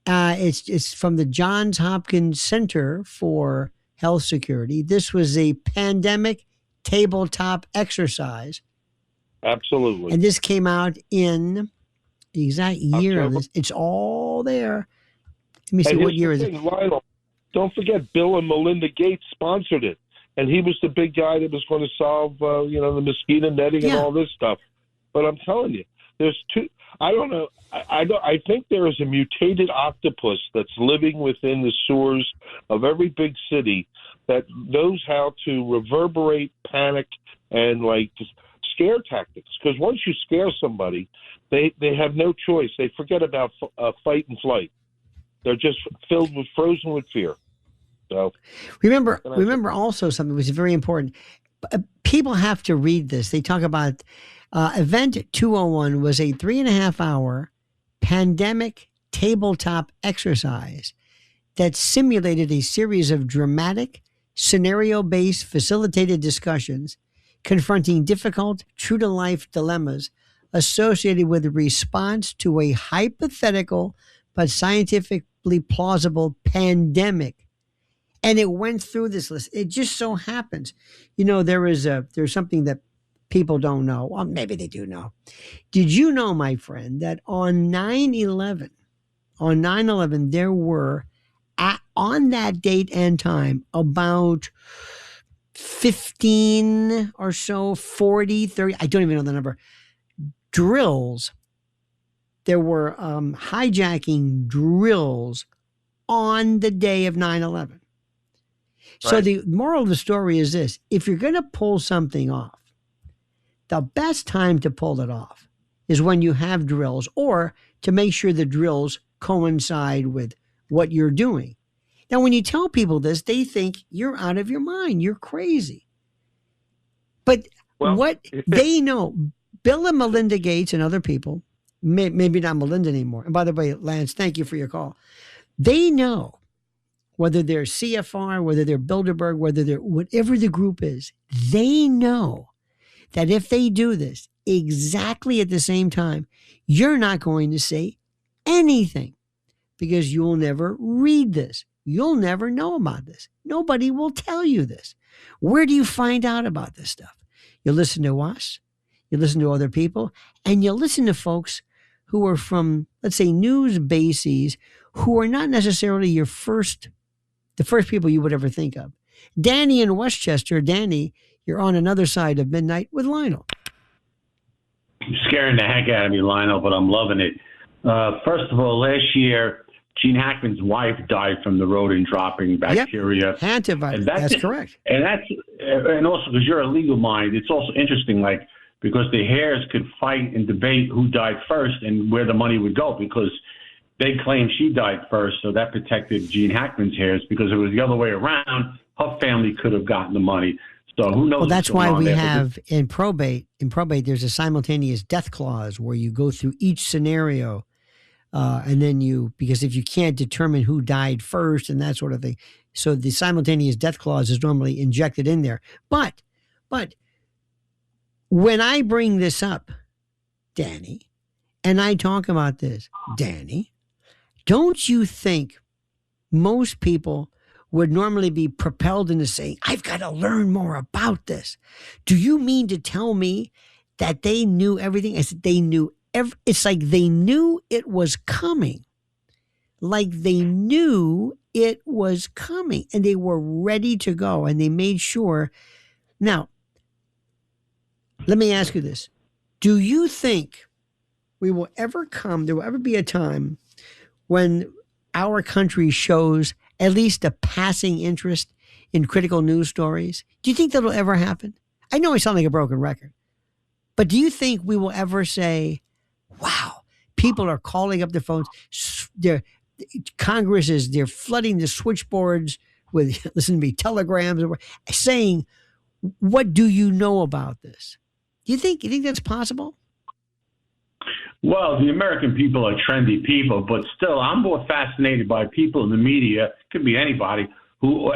It's from the Johns Hopkins Center for Health Security. This was a pandemic tabletop exercise. Absolutely. And this came out in the exact year of this. It's all there. Let me see, what year is it? Lionel, don't forget, Bill and Melinda Gates sponsored it. And he was the big guy that was going to solve, the mosquito netting and all this stuff. But I'm telling you, there's two. I don't know. I think there is a mutated octopus that's living within the sewers of every big city that knows how to reverberate panic and scare tactics. Because once you scare somebody, they have no choice. They forget about fight and flight. They're just frozen with fear. So remember also something which is very important. People have to read this. They talk about Event 201 was a 3.5 hour pandemic tabletop exercise that simulated a series of dramatic, scenario-based, facilitated discussions confronting difficult, true-to-life dilemmas associated with the response to a hypothetical but scientifically plausible pandemic. And it went through this list. It just so happens, there's something that people don't know. Well, maybe they do know. Did you know, my friend, that on 9/11, there were, on that date and time, about 15 or so, 40, 30, I don't even know the number, drills. There were hijacking drills on the day of 9/11. So the moral of the story is this: if you're going to pull something off, the best time to pull it off is when you have drills, or to make sure the drills coincide with what you're doing. Now, when you tell people this, they think you're out of your mind. You're crazy. But what they know, Bill and Melinda Gates and other people, maybe not Melinda anymore. And by the way, Lance, thank you for your call. They know, whether they're CFR, whether they're Bilderberg, whether they're whatever the group is, they know that if they do this exactly at the same time, you're not going to say anything because you'll never read this. You'll never know about this. Nobody will tell you this. Where do you find out about this stuff? You listen to us, you listen to other people, and you listen to folks who are from, let's say, news bases who are not necessarily the first people you would ever think of. Danny in Westchester. Danny, you're on another side of midnight with Lionel. You're scaring the heck out of me, Lionel, but I'm loving it. First of all, last year, Gene Hackman's wife died from the rodent dropping bacteria. Yep. Hantavirus. That's correct. And also because you're a legal mind, it's also interesting, because the heirs could fight and debate who died first and where the money would go, because they claim she died first, so that protected Gene Hackman's heirs. Because if it was the other way around, her family could have gotten the money. So who knows? Well, that's why we have in probate, there's a simultaneous death clause where you go through each scenario, and then because if you can't determine who died first and that sort of thing, so the simultaneous death clause is normally injected in there. But when I bring this up, Danny, and I talk about this, Danny, don't you think most people would normally be propelled into saying, I've got to learn more about this? Do you mean to tell me that they knew everything? I said they knew it's like they knew it was coming. Like they knew it was coming and they were ready to go and they made sure. Now, let me ask you this. Do you think there will ever be a time when our country shows at least a passing interest in critical news stories? Do you think that'll ever happen? I know I sound like a broken record, but do you think we will ever say, wow, people are calling up their phones, they're Congress they're flooding the switchboards with, listen to me, telegrams saying, what do you know about this? You think that's possible? Well, the American people are trendy people, but still, I'm more fascinated by people in the media, could be anybody,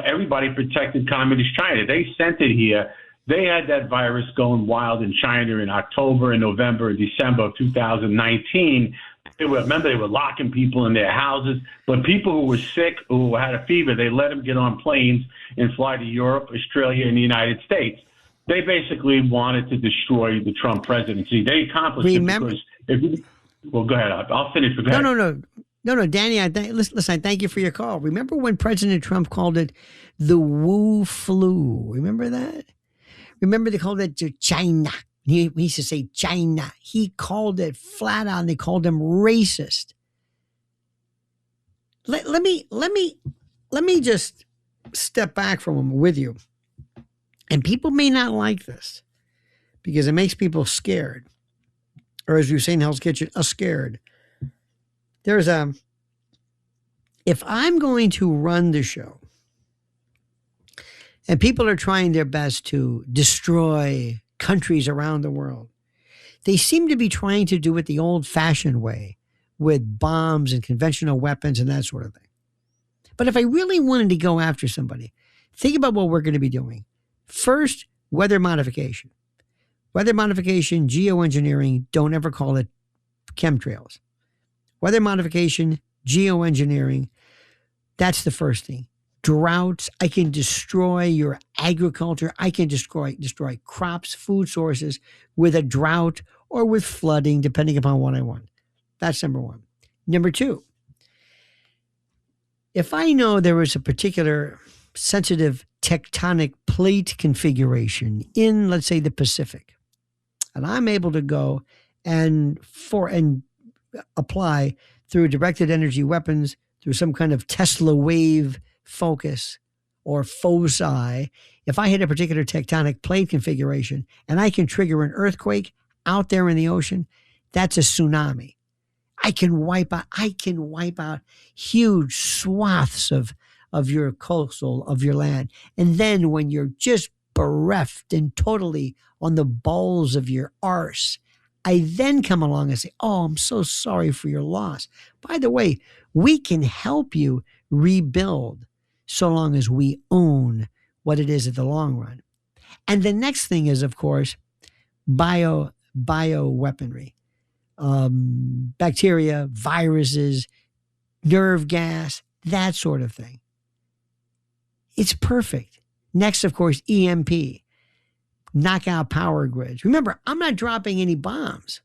everybody protected Communist China. They sent it here. They had that virus going wild in China in October and November and December of 2019. They were locking people in their houses, but people who were sick, who had a fever, they let them get on planes and fly to Europe, Australia, and the United States. They basically wanted to destroy the Trump presidency. They accomplished it because well, go ahead. I'll finish. Go ahead. No, Danny, listen, I thank you for your call. Remember when President Trump called it the Wu flu? Remember that? Remember they called it China. He used to say China. He called it flat out, and they called him racist. Let me just step back from him with you. And people may not like this because it makes people scared. Or as you say in Hell's Kitchen, scared. If I'm going to run the show and people are trying their best to destroy countries around the world, they seem to be trying to do it the old-fashioned way with bombs and conventional weapons and that sort of thing. But if I really wanted to go after somebody, think about what we're going to be doing. First, weather modification. Weather modification, geoengineering, don't ever call it chemtrails. Weather modification, geoengineering, that's the first thing. Droughts, I can destroy your agriculture. I can destroy crops, food sources with a drought or with flooding, depending upon what I want. That's number one. Number two, if I know there is a particular sensitive tectonic plate configuration in, let's say, the Pacific, and I'm able to go and apply through directed energy weapons, through some kind of Tesla wave focus or foci, if I hit a particular tectonic plate configuration and I can trigger an earthquake out there in the ocean, that's a tsunami. I can wipe out huge swaths of your coastal, of your land. And then when you're just bereft and totally on the balls of your arse, I then come along and say, oh, I'm so sorry for your loss. By the way, we can help you rebuild so long as we own what it is at the long run. And the next thing is, of course, bioweaponry. Bacteria, viruses, nerve gas, that sort of thing. It's perfect. Next, of course, EMP. Knock out power grids. Remember, I'm not dropping any bombs.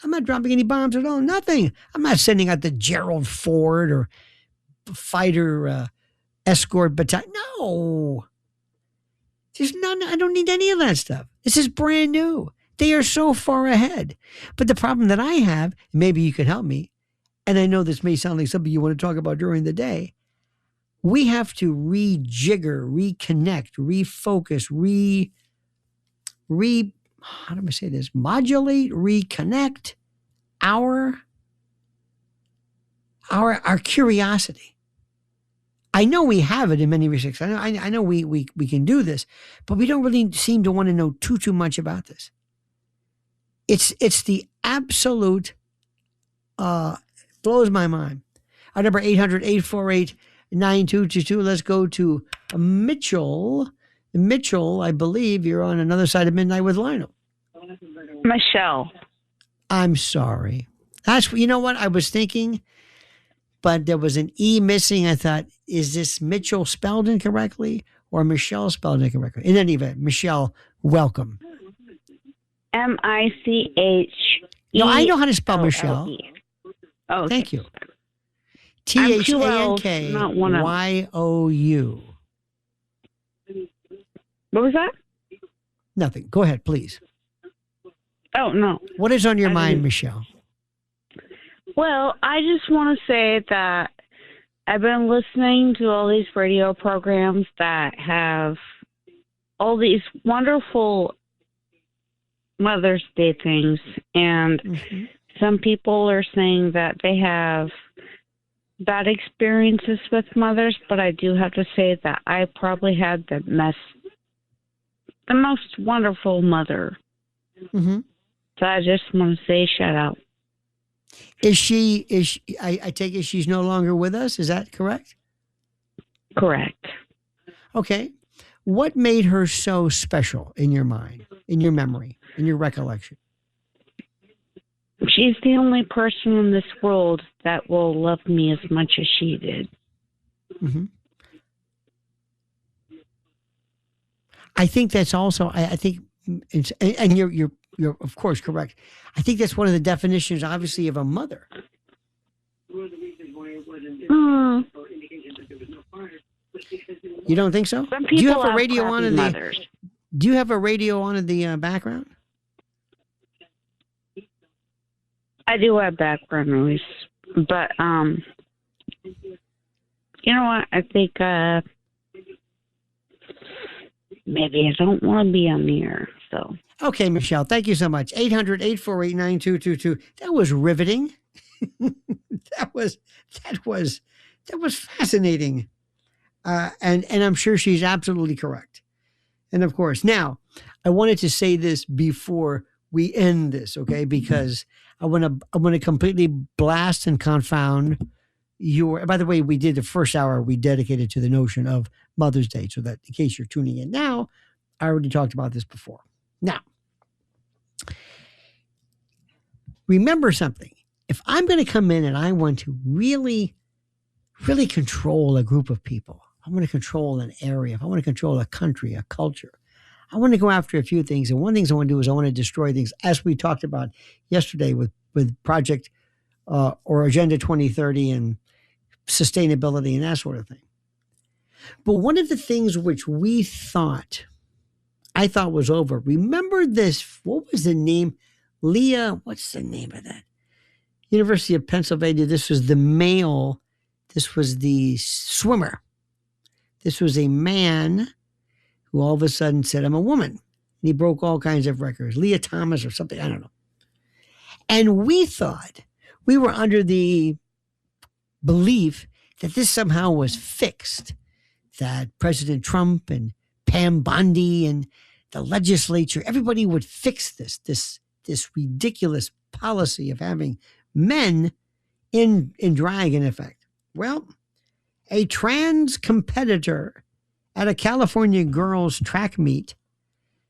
I'm not dropping any bombs at all. Nothing. I'm not sending out the Gerald Ford or fighter escort battalion. No. There's none. I don't need any of that stuff. This is brand new. They are so far ahead. But the problem that I have, maybe you can help me, and I know this may sound like something you want to talk about during the day, we have to rejigger, reconnect, refocus, how do I say this? Modulate, reconnect our curiosity. I know we have it in many respects. I know we can do this, but we don't really seem to want to know too much about this. It's the absolute blows my mind. Our number 800-848-9222. Let's go to Mitchell. Mitchell, I believe you're on another side of midnight with Lionel. Michelle. I'm sorry. You know what I was thinking, but there was an E missing. I thought, is this Mitchell spelled incorrectly or Michelle spelled incorrectly? In any event, Michelle, welcome. Michelle. No, I know how to spell Michelle. Oh, okay. Thank you. THANKYOU. What was that? Nothing. Go ahead, please. Oh, no. What is on your mind, Michelle? Well, I just want to say that I've been listening to all these radio programs that have all these wonderful Mother's Day things, and some people are saying that they have bad experiences with mothers, but I do have to say that I probably had the most wonderful mother. Mm-hmm. So I just want to say shout out. Is she, I take it she's no longer with us. Is that correct? Correct. Okay. What made her so special in your mind, in your memory, in your recollection? She's the only person in this world that will love me as much as she did. Mm-hmm. I think that's also, I think, and you're of course correct. I think that's one of the definitions, obviously, of a mother. You don't think so? Some Do you people have a radio have on in mothers. Do you have a radio on in the background? I do have background noise, but you know what? I think maybe I don't want to be on the air. So okay, Michelle, thank you so much. 800-848-9222. That was riveting. that was fascinating. And I'm sure she's absolutely correct. And of course, now I wanted to say this before we end this, okay? Because I want to completely blast and confound your. By the way, we did the first hour we dedicated to the notion of Mother's Day, so that in case you're tuning in now, I already talked about this before. Now, remember something. If I'm going to come in and I want to really, really control a group of people, I want to control an area, if I want to control a country, a culture, I want to go after a few things. And one of the things I want to do is I want to destroy things, as we talked about yesterday with Project or Agenda 2030 and sustainability and that sort of thing. But one of the things which I thought was over, remember this, what was the name? Leah, what's the name of that? University of Pennsylvania, this was the male, this was the swimmer. This was a man who all of a sudden said, I'm a woman. And he broke all kinds of records. Leah Thomas or something, I don't know. And we thought, we were under the belief that this somehow was fixed, that President Trump and Pam Bondi and the legislature, everybody would fix this ridiculous policy of having men in drag, in effect. Well, a trans competitor at a California girls track meet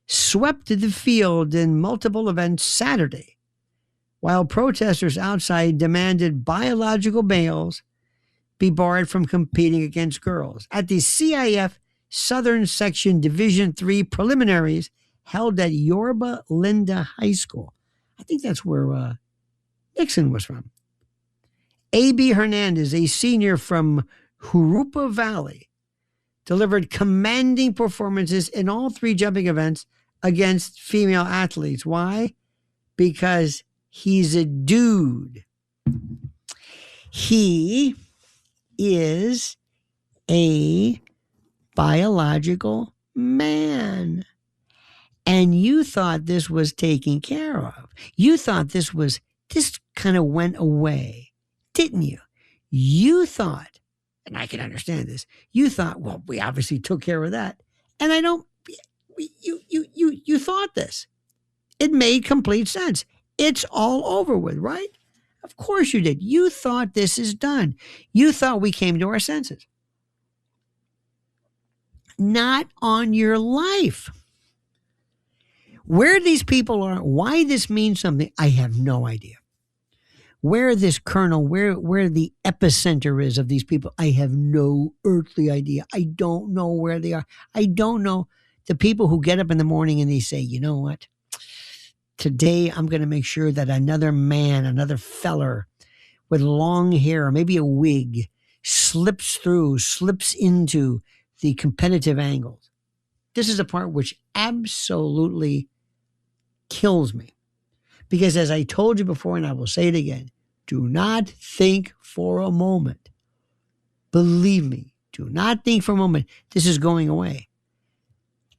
swept the field in multiple events Saturday, while protesters outside demanded biological males be barred from competing against girls. At the CIF Southern Section Division III preliminaries held at Yorba Linda High School. I think that's where Nixon was from. A.B. Hernandez, a senior from Jurupa Valley, delivered commanding performances in all three jumping events against female athletes. Why? Because he's a dude. He is a biological man. And you thought this was taken care of. You thought this kind of went away, didn't you? You thought, and I can understand this, you thought, well, we obviously took care of that. And you thought this. It made complete sense. It's all over with, right? Of course you did. You thought this is done. You thought we came to our senses. Not on your life. Where these people are, why this means something, I have no idea. Where this kernel, where the epicenter is of these people, I have no earthly idea. I don't know where they are. I don't know the people who get up in the morning and they say, you know what? Today I'm going to make sure that another man, another feller with long hair, maybe a wig, slips into the competitive angles. This is the part which absolutely kills me. Because as I told you before, and I will say it again, do not think for a moment. Believe me, do not think for a moment this is going away.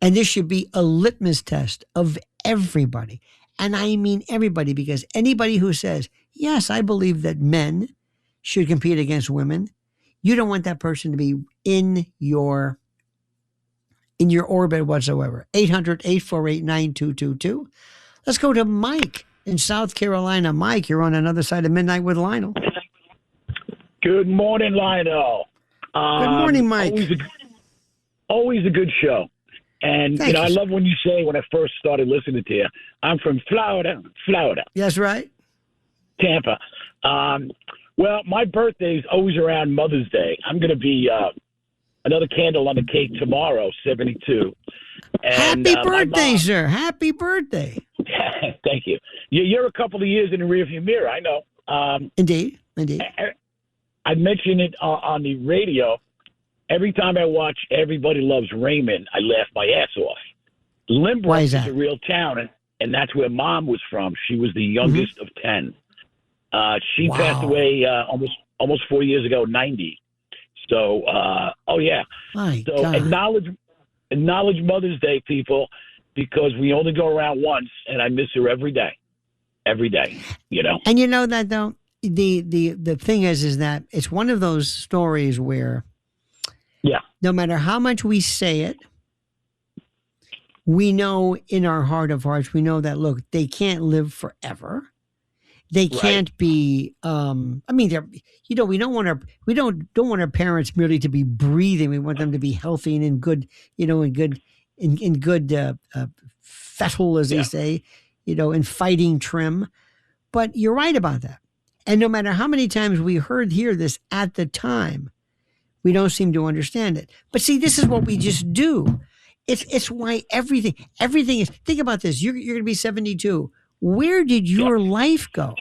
And this should be a litmus test of everybody. And I mean everybody, because anybody who says, yes, I believe that men should compete against women. You don't want that person to be in your orbit whatsoever. 800-848-9222. Let's go to Mike in South Carolina. Mike, you're on another side of midnight with Lionel. Good morning, Lionel. Good morning, Mike. Always a good show. And, Thank you, I sir. love when you say, when I first started listening to you, I'm from Florida. Yes, right. Tampa. Well, my birthday is always around Mother's Day. I'm going to be another candle on the cake tomorrow, 72. And, Happy birthday, sir. Happy birthday. Thank you. You're a couple of years in the rearview mirror, I know. Indeed. I mentioned it on the radio. Every time I watch Everybody Loves Raymond, I laugh my ass off. Limbrook is a real town, and that's where Mom was from. She was the youngest of 10. She passed away almost 4 years ago, 90. So, acknowledge Mother's Day, people, because we only go around once, and I miss her every day. Every day, And you know that, though, the thing is that it's one of those stories where no matter how much we say it, we know in our heart of hearts, we know that, look, they can't live forever. They can't be. We don't want our parents merely to be breathing. We want them to be healthy and in good, in good fettle, as they say, in fighting trim. But you're right about that. And no matter how many times we hear this at the time, we don't seem to understand it. But see, this is what we just do. It's why everything is. Think about this. You're going to be 72. Where did your life go?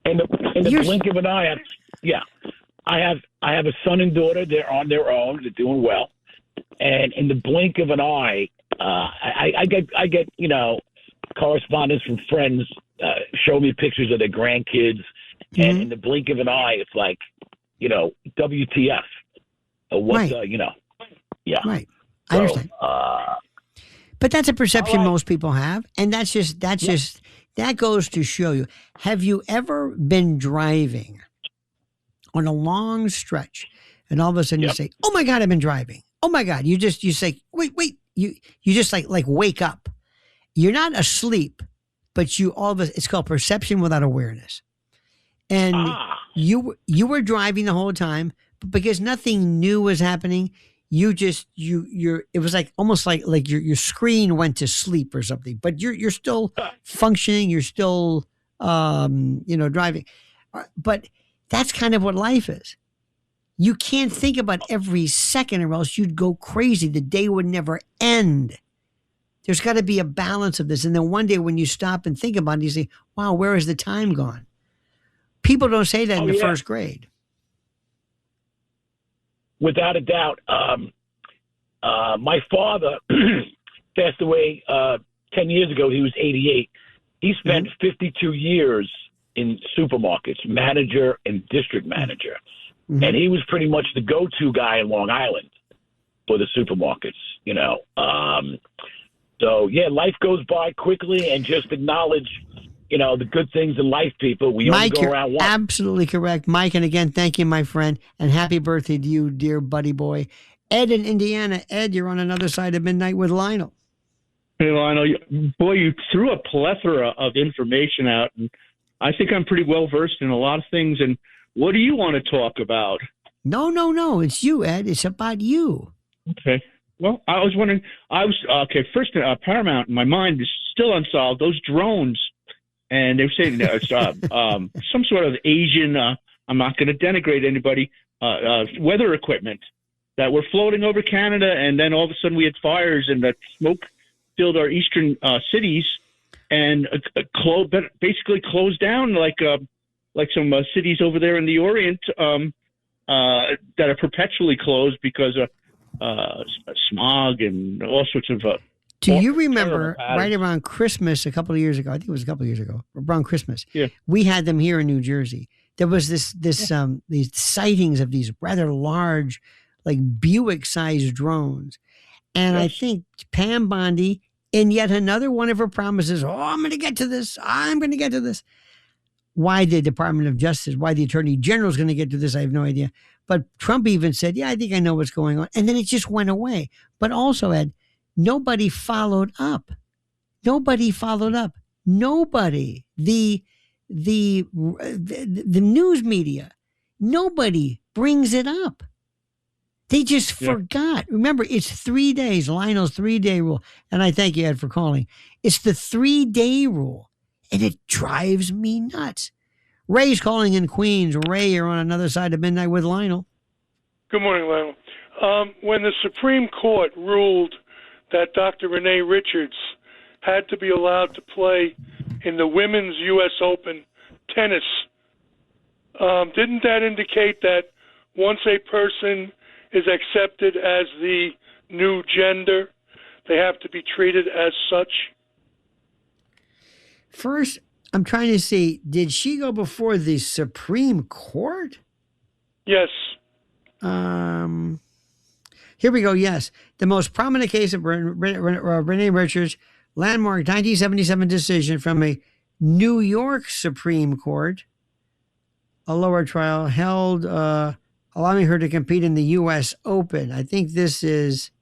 In the blink of an eye, I have a son and daughter. They're on their own. They're doing well. And in the blink of an eye, I get correspondence from friends show me pictures of their grandkids, and in the blink of an eye, it's like, WTF? Right. Right. I understand. But that's a perception most people have, and that goes to show you. Have you ever been driving on a long stretch, and all of a sudden you say, "Oh my God, I've been driving." Oh my God, you say, "Wait." You just like wake up. You're not asleep, but it's called perception without awareness. And you were driving the whole time, but because nothing new was happening, it was like almost like your screen went to sleep or something, but you're still functioning, you're still driving. But that's kind of what life is. You can't think about every second or else you'd go crazy. The day would never end. There's got to be a balance of this. And then one day when you stop and think about it, you say, wow, where has the time gone? People don't say that in the first grade. Without a doubt. My father passed away 10 years ago. He was 88. He spent 52 years in supermarkets, manager and district manager. And he was pretty much the go-to guy in Long Island for the supermarkets, So, life goes by quickly, and just acknowledge, the good things in life, people. We only go around once. Absolutely correct. Mike, and again, thank you, my friend, and happy birthday to you, dear buddy boy. Ed in Indiana. Ed, you're on another side of midnight with Lionel. Hey, Lionel, you threw a plethora of information out, and I think I'm pretty well-versed in a lot of things, and what do you want to talk about? No. It's you, Ed. It's about you. Okay. Well, I was wondering, first, Paramount, in my mind, is still unsolved. Those drones, and they were saying it's some sort of Asian, I'm not going to denigrate anybody, weather equipment that were floating over Canada, and then all of a sudden we had fires, and that smoke filled our eastern cities, and basically closed down like some cities over there in the Orient that are perpetually closed because of smog and all sorts of. Do you remember right around Christmas a couple of years ago? I think it was a couple of years ago, around Christmas. Yeah, we had them here in New Jersey. There was these sightings of these rather large, like Buick-sized drones, and I think Pam Bondi, in yet another one of her promises, I'm going to get to this. why the Department of Justice, why the Attorney General is going to get to this, I have no idea. But Trump even said, yeah, I think I know what's going on. And then it just went away. But also, Ed, nobody followed up. Nobody followed up. Nobody. The news media, nobody brings it up. They just forgot. Remember, it's 3 days, Lionel's 3-day rule. And I thank you, Ed, for calling. It's the 3-day rule. And it drives me nuts. Ray's calling in Queens. Ray, you're on another side of midnight with Lionel. Good morning, Lionel. When the Supreme Court ruled that Dr. Renee Richards had to be allowed to play in the women's U.S. Open tennis, didn't that indicate that once a person is accepted as the new gender, they have to be treated as such? First, I'm trying to see, did she go before the Supreme Court? Yes. Here we go, yes. The most prominent case of Renee Richards, landmark 1977 decision from a New York Supreme Court, a lower trial held, allowing her to compete in the U.S. Open. I think this is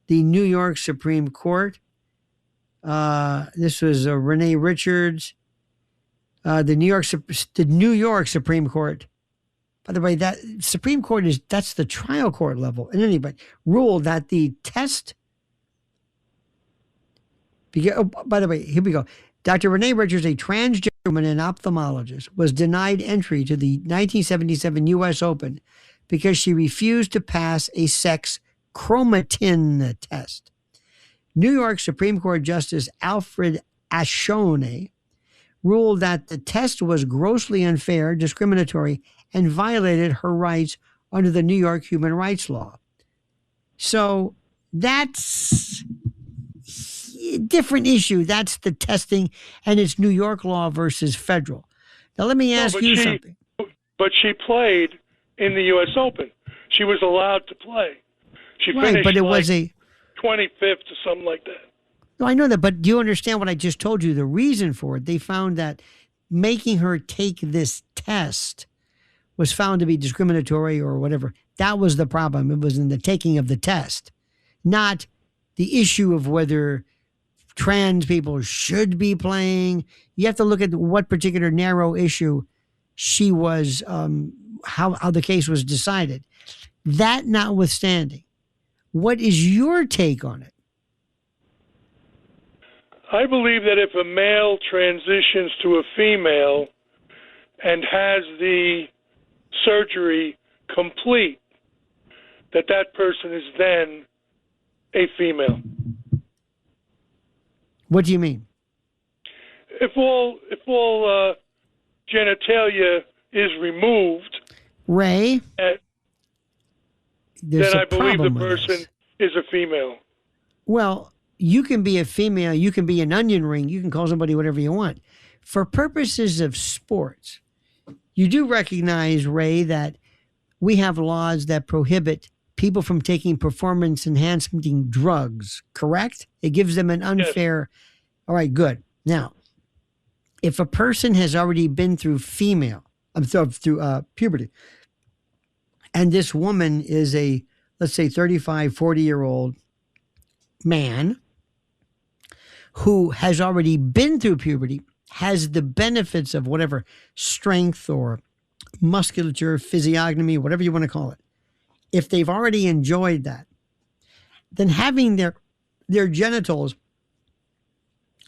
the New York Supreme Court. This was Renee Richards, the New York Supreme Court. By the way, that Supreme Court that's the trial court level. And anyway, ruled that the test. By the way, here we go. Dr. Renee Richards, a transgender woman and ophthalmologist, was denied entry to the 1977 U.S. Open because she refused to pass a sex chromatin test. New York Supreme Court Justice Alfred Ashone ruled that the test was grossly unfair, discriminatory, and violated her rights under the New York human rights law. So that's a different issue. That's the testing, and it's New York law versus federal. Now, let me ask you something. But she played in the U.S. Open. She was allowed to play. She finished but it was a 25th or something like that. No, I know that, but do you understand what I just told you? The reason for it, they found that making her take this test was found to be discriminatory or whatever. That was the problem. It was in the taking of the test, not the issue of whether trans people should be playing. You have to look at what particular narrow issue she was, how the case was decided. That notwithstanding, what is your take on it? I believe that if a male transitions to a female and has the surgery complete, that person is then a female. What do you mean? If all genitalia is removed, Ray, then I believe the person is a female. Well, you can be a female, you can be an onion ring, you can call somebody whatever you want. For purposes of sports, you do recognize, Ray, that we have laws that prohibit people from taking performance enhancing drugs, correct? It gives them an unfair. Yes. All right, good. Now, if a person has already been through puberty, and this woman is a, let's say, 35, 40-year-old man who has already been through puberty, has the benefits of whatever strength or musculature, physiognomy, whatever you want to call it. If they've already enjoyed that, then having their genitals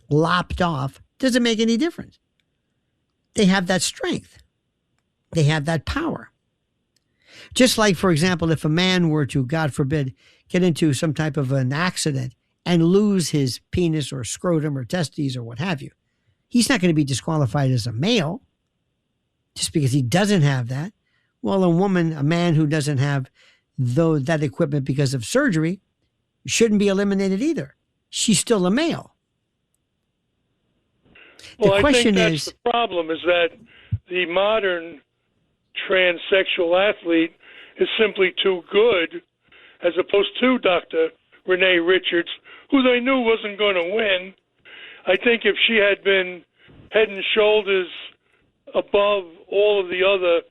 lopped off doesn't make any difference. They have that strength. They have that power. Just like, for example, if a man were to, God forbid, get into some type of an accident and lose his penis or scrotum or testes or what have you, he's not going to be disqualified as a male just because he doesn't have that. Well, a man who doesn't have that equipment because of surgery shouldn't be eliminated either. She's still a male. Well, I think that's the problem, is that the modern transsexual athlete is simply too good, as opposed to Dr. Renee Richards, who they knew wasn't going to win. I think if she had been head and shoulders above all of the other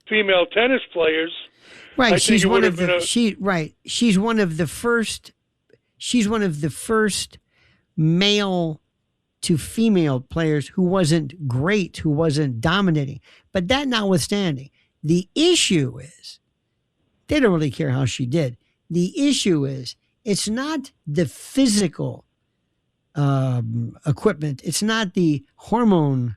female tennis players. Right, she's one of the She's one of the first. She's one of the first male to female players who wasn't great, who wasn't dominating. But that notwithstanding, the issue is they don't really care how she did. The issue is it's not the physical equipment. It's not the hormone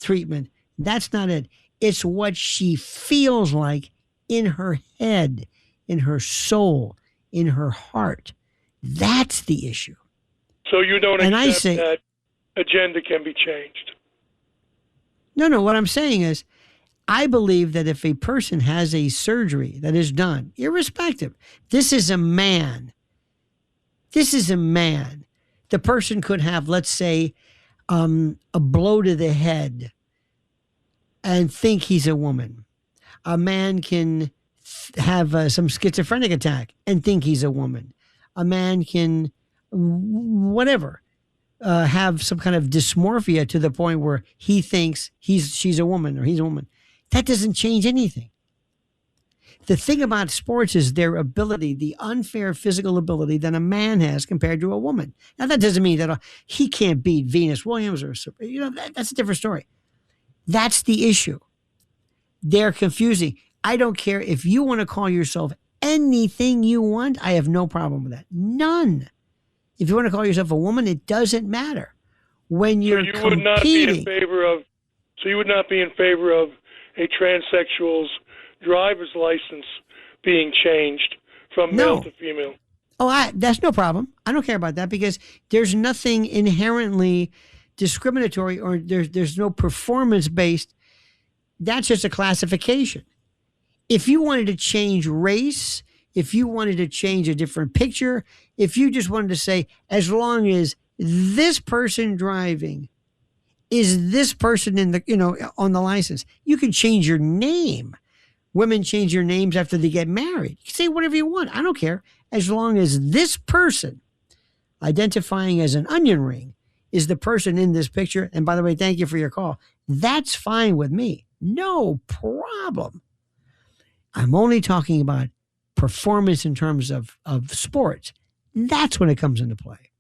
treatment. That's not it. It's what she feels like in her head, in her soul, in her heart. That's the issue. So you don't accept that agenda can be changed? No. What I'm saying is, I believe that if a person has a surgery that is done, irrespective, this is a man. This is a man. The person could have, let's say, a blow to the head and think he's a woman. A man can have some schizophrenic attack and think he's a woman. A man can, whatever, have some kind of dysmorphia to the point where he thinks she's a woman or he's a woman. That doesn't change anything. The thing about sports is their ability, the unfair physical ability that a man has compared to a woman. Now, that doesn't mean that he can't beat Venus Williams or, that's a different story. That's the issue. They're confusing. I don't care if you want to call yourself anything you want. I have no problem with that. None. If you want to call yourself a woman, it doesn't matter. When you're So you would not be in favor of a transsexual's driver's license being changed from male to female? Oh, that's no problem. I don't care about that because there's nothing inherently discriminatory or there's no performance-based. That's just a classification. If you wanted to change race, if you wanted to change a different picture, if you just wanted to say, as long as this person driving is this person in the, on the license, you can change your name. Women change their names after they get married. You can say whatever you want. I don't care. As long as this person identifying as an onion ring is the person in this picture. And by the way, thank you for your call. That's fine with me. No problem. I'm only talking about performance in terms of sports. That's when it comes into play.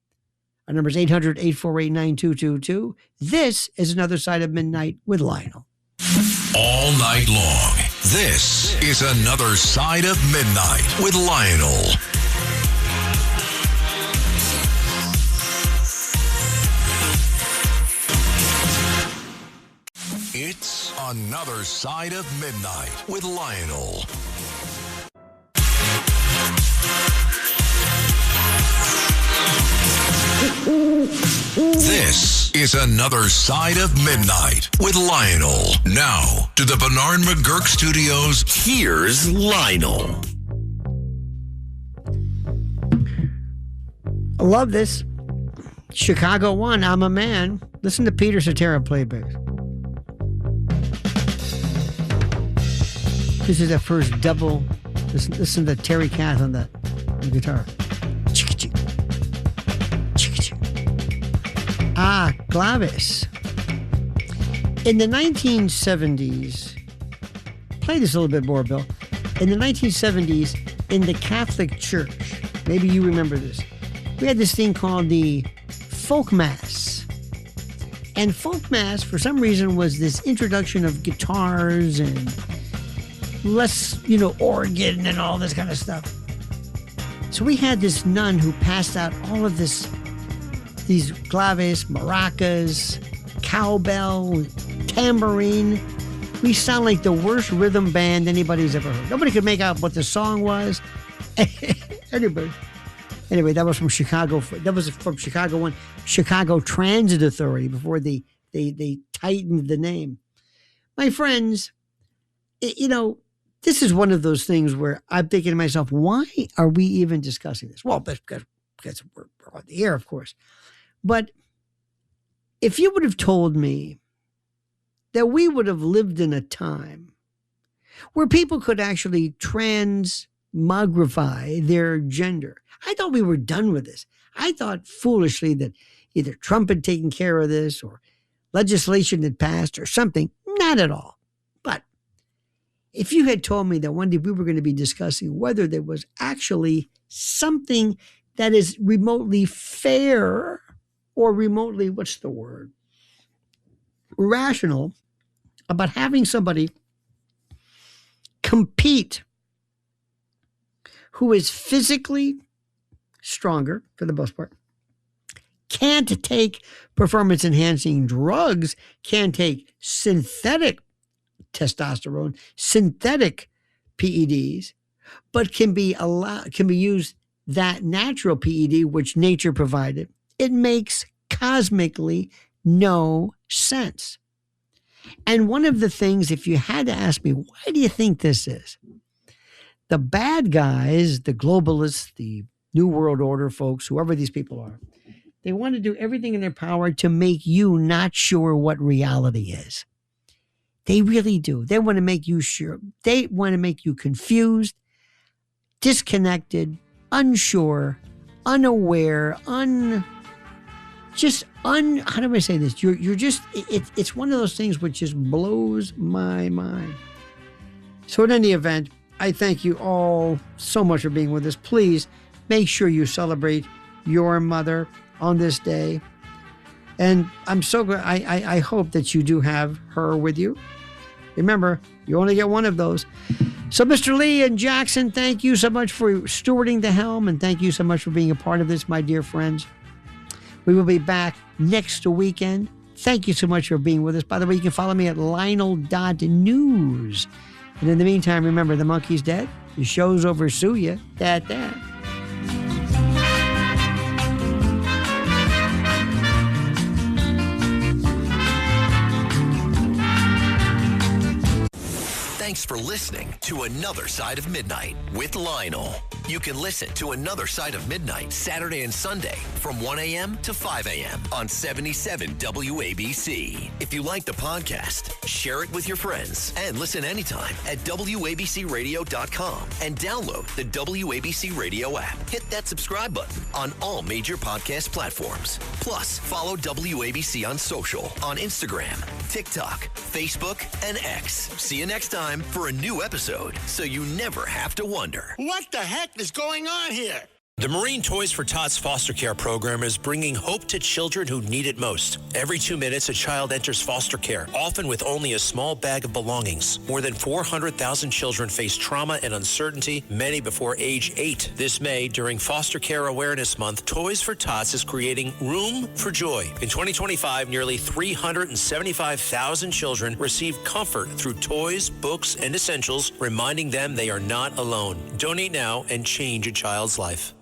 Our number is 800-848-9222. This is Another Side of Midnight with Lionel. All night long, this is Another Side of Midnight with Lionel. It's Another Side of Midnight with Lionel. This is Another Side of Midnight with Lionel. Now, to the Bernard McGurk Studios, here's Lionel. I love this. Chicago 1, I'm a Man. Listen to Peter Cetera play bass. This is that first double. Listen to Terry Kath on the guitar. Glavis. In the 1970s, play this a little bit more, Bill. In the 1970s, in the Catholic Church, maybe you remember this, we had this thing called the Folk Mass. And Folk Mass, for some reason, was this introduction of guitars and less, organ and all this kind of stuff. So we had this nun who passed out all of these claves, maracas, cowbell, tambourine. We sound like the worst rhythm band anybody's ever heard. Nobody could make out what the song was. Anybody. Anyway, that was from Chicago. That was from Chicago 1, Chicago Transit Authority before they tightened the name. My friends, this is one of those things where I'm thinking to myself, why are we even discussing this? Well, because we're on the air, of course. But if you would have told me that we would have lived in a time where people could actually transmogrify their gender, I thought we were done with this. I thought foolishly that either Trump had taken care of this or legislation had passed or something. Not at all. But if you had told me that one day we were going to be discussing whether there was actually something that is remotely fair or remotely, rational about having somebody compete who is physically stronger, for the most part, can't take performance-enhancing drugs, can't take synthetic testosterone, synthetic PEDs, but can be used that natural PED which nature provided. It makes cosmically no sense. And one of the things, if you had to ask me, why do you think this is? The bad guys, the globalists, the New World Order folks, whoever these people are, they want to do everything in their power to make you not sure what reality is. They really do. They want to make you sure. They want to make you confused, disconnected, unsure, unaware, how do I say this? You're just, it's one of those things which just blows my mind. So in any event, I thank you all so much for being with us. Please make sure you celebrate your mother on this day. And I'm so glad, I hope that you do have her with you. Remember, you only get one of those. So Mr. Lee and Jackson, thank you so much for stewarding the helm, and thank you so much for being a part of this, my dear friends. We will be back next weekend. Thank you so much for being with us. By the way, you can follow me at Lionel.news. And in the meantime, remember, the monkey's dead. The show's over. Sue ya. That. Thanks for listening to Another Side of Midnight with Lionel. You can listen to Another Side of Midnight Saturday and Sunday from 1 a.m. to 5 a.m. on 77 WABC. If you like the podcast, share it with your friends and listen anytime at WABCRadio.com and download the WABC Radio app. Hit that subscribe button on all major podcast platforms. Plus, follow WABC on social on Instagram, TikTok, Facebook, and X. See you next time for a new episode so you never have to wonder. What the heck is going on here? The Marine Toys for Tots foster care program is bringing hope to children who need it most. Every 2 minutes, a child enters foster care, often with only a small bag of belongings. More than 400,000 children face trauma and uncertainty, many before age 8. This May, during Foster Care Awareness Month, Toys for Tots is creating Room for Joy. In 2025, nearly 375,000 children received comfort through toys, books, and essentials, reminding them they are not alone. Donate now and change a child's life.